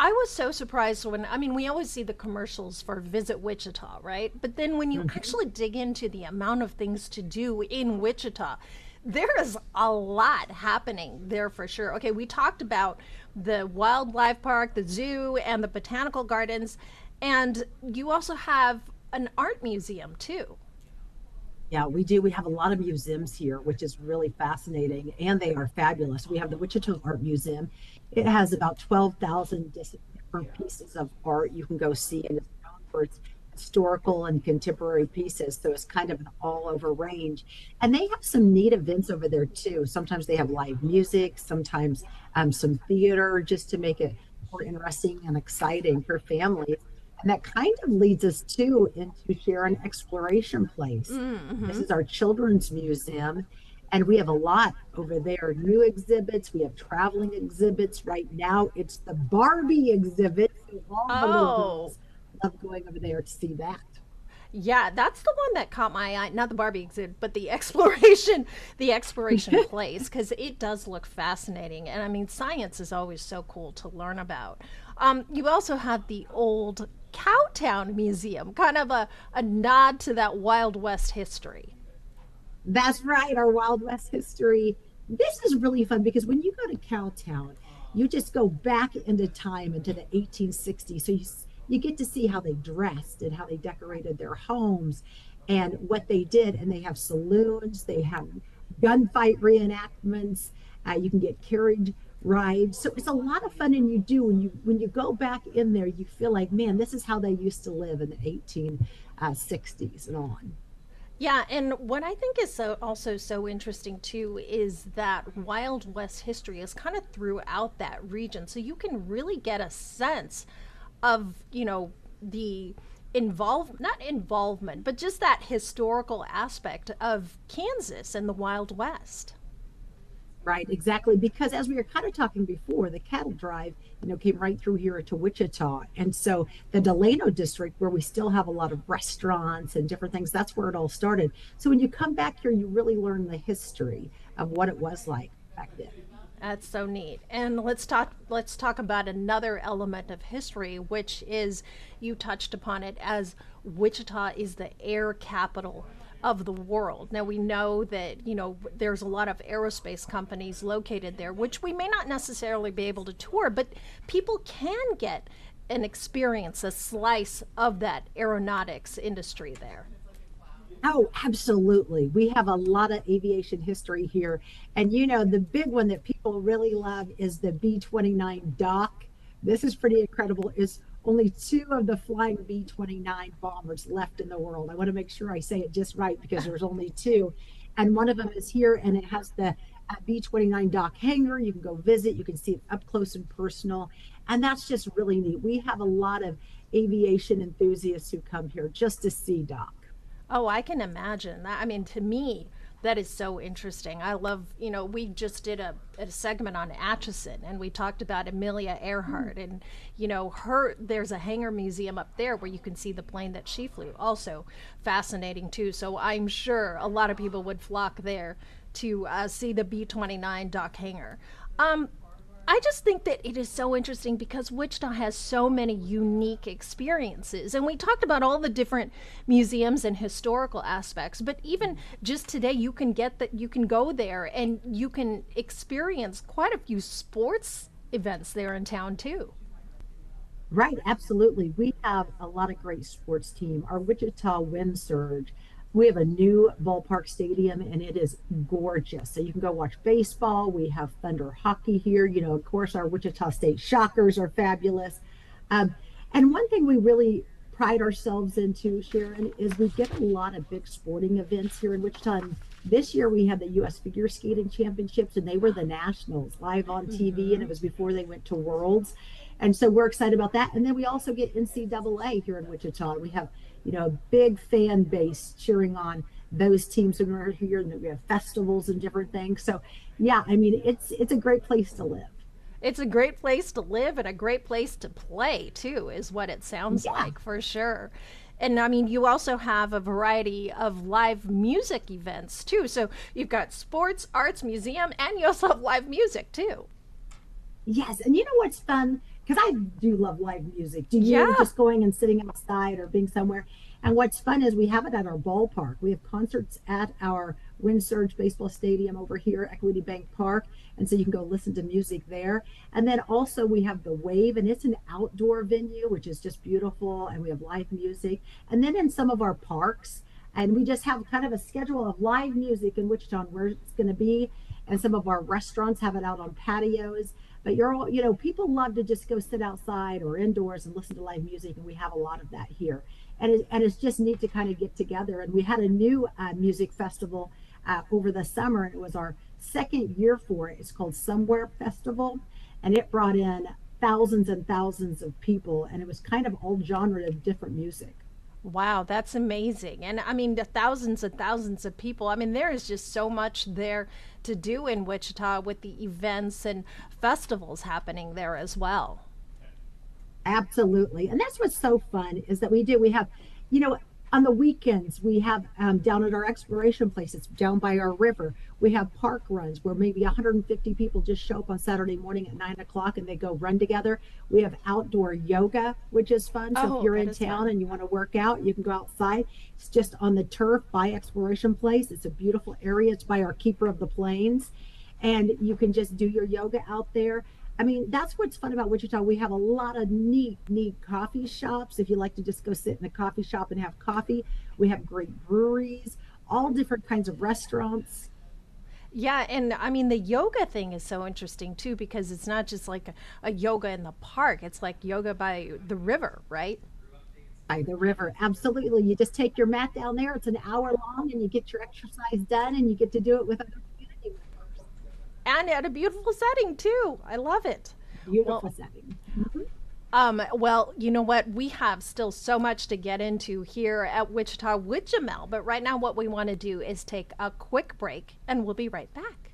I was so surprised when, I mean, we always see the commercials for Visit Wichita, right? But then when you actually dig into the amount of things to do in Wichita, there is a lot happening there for sure. Okay, we talked about the wildlife park, the zoo, and the botanical gardens, and you also have an art museum too. Yeah, we do. We have a lot of museums here, which is really fascinating, and they are fabulous. We have the Wichita Art Museum. It has about 12,000 different pieces of art you can go see, and it's known for its historical and contemporary pieces. So it's kind of an all-over range. And they have some neat events over there too. Sometimes they have live music, sometimes some theater, just to make it more interesting and exciting for families. And that kind of leads us too into Sharon Exploration Place. This is our children's museum, and we have a lot over there. New exhibits, we have traveling exhibits. Right now, it's the Barbie exhibit. So all the little girls love going over there to see that. Yeah, that's the one that caught my eye. Not the Barbie exhibit, but the exploration place, because it does look fascinating. And I mean, science is always so cool to learn about. You also have the old Cowtown Museum, kind of a nod to that Wild West history. That's right, our Wild West history. This is really fun because when you go to Cowtown, you just go back into time, into the 1860s. So you get to see how they dressed and how they decorated their homes and what they did. And they have saloons, they have gunfight reenactments, you can get carriage rides. So it's a lot of fun, and you do when you go back in there, you feel like, man, this is how they used to live in the 1860s and on. Yeah, and what I think is also so interesting too is that Wild West history is kind of throughout that region, so you can really get a sense of, you know, the not involvement, but just that historical aspect of Kansas and the Wild West. Right, exactly. Because as we were kind of talking before, the cattle drive, came right through here to Wichita. And so the Delano district, where we still have a lot of restaurants and different things, that's where it all started. So when you come back here, you really learn the history of what it was like back then. That's so neat. And let's talk about another element of history, which is, you touched upon it, as Wichita is the air capital of the world. Now we know that, there's a lot of aerospace companies located there, which we may not necessarily be able to tour, but people can get an experience, a slice of that aeronautics industry there. Oh, absolutely. We have a lot of aviation history here. And the big one that people really love is the B-29 Doc. This is pretty incredible. It's only 2 of the flying B-29 bombers left in the world. I want to make sure I say it just right because there's only 2. And one of them is here, and it has the B-29 Doc hangar. You can go visit. You can see it up close and personal. And that's just really neat. We have a lot of aviation enthusiasts who come here just to see Doc. Oh, I can imagine that. I mean, to me, that is so interesting. I love, we just did a segment on Atchison, and we talked about Amelia Earhart, and, there's a hangar museum up there where you can see the plane that she flew. Also fascinating too. So I'm sure a lot of people would flock there to see the B-29 Doc hangar. I just think that it is so interesting because Wichita has so many unique experiences. And we talked about all the different museums and historical aspects, but even just today you can go there and you can experience quite a few sports events there in town too. Right, absolutely. We have a lot of great sports team. Our Wichita Wind Surge, we have a new ballpark stadium, and it is gorgeous. So you can go watch baseball. We have Thunder hockey here. Of course, our Wichita State Shockers are fabulous. And one thing we really pride ourselves into, Sharon, is we get a lot of big sporting events here in Wichita. And this year we had the U.S. Figure Skating Championships, and they were the nationals live on TV, and it was before they went to Worlds. And so we're excited about that. And then we also get NCAA here in Wichita. We have a big fan base cheering on those teams when we're here, and we have festivals and different things. So yeah, I mean, it's a great place to live. It's a great place to live and a great place to play too, is what it sounds like, for sure. And I mean, you also have a variety of live music events too. So you've got sports, arts, museum, and you also have live music too. Yes, and you know what's fun? because I do love live music. Do you? Yeah. Just going and sitting outside or being somewhere. And what's fun is we have it at our ballpark. We have concerts at our Wind Surge Baseball Stadium over here, Equity Bank Park. And so you can go listen to music there. And then also we have the Wave, and it's an outdoor venue, which is just beautiful. And we have live music. And then in some of our parks, and we just have kind of a schedule of live music in Wichita where it's going to be. And some of our restaurants have it out on patios. But people love to just go sit outside or indoors and listen to live music, and we have a lot of that here. And it's just neat to kind of get together. And we had a new music festival over the summer, and it was our second year for it. It's called Somewhere Festival, and it brought in thousands and thousands of people, and it was kind of all genre of different music. Wow, that's amazing. And I mean, the thousands and thousands of people. I mean, there is just so much there to do in Wichita with the events and festivals happening there as well. Absolutely. And that's what's so fun is that we have, on the weekends, we have down at our exploration place, it's down by our river. We have park runs where maybe 150 people just show up on Saturday morning at 9 o'clock and they go run together. We have outdoor yoga, which is fun. So if you're in town and you want to work out, you can go outside. It's just on the turf by Exploration Place. It's a beautiful area. It's by our Keeper of the Plains. And you can just do your yoga out there. I mean, that's what's fun about Wichita. We have a lot of neat coffee shops. If you like to just go sit in a coffee shop and have coffee, we have great breweries, all different kinds of restaurants. Yeah, and I mean, the yoga thing is so interesting too, because it's not just like a yoga in the park. It's like yoga by the river, right? By the river, absolutely. You just take your mat down there. It's an hour long, and you get your exercise done, and you get to do it with other community members. And at a beautiful setting too. I love it. Beautiful setting. Mm-hmm. Well, you know what? We have still so much to get into here at Wichita with Jamel. But right now what we want to do is take a quick break, and we'll be right back.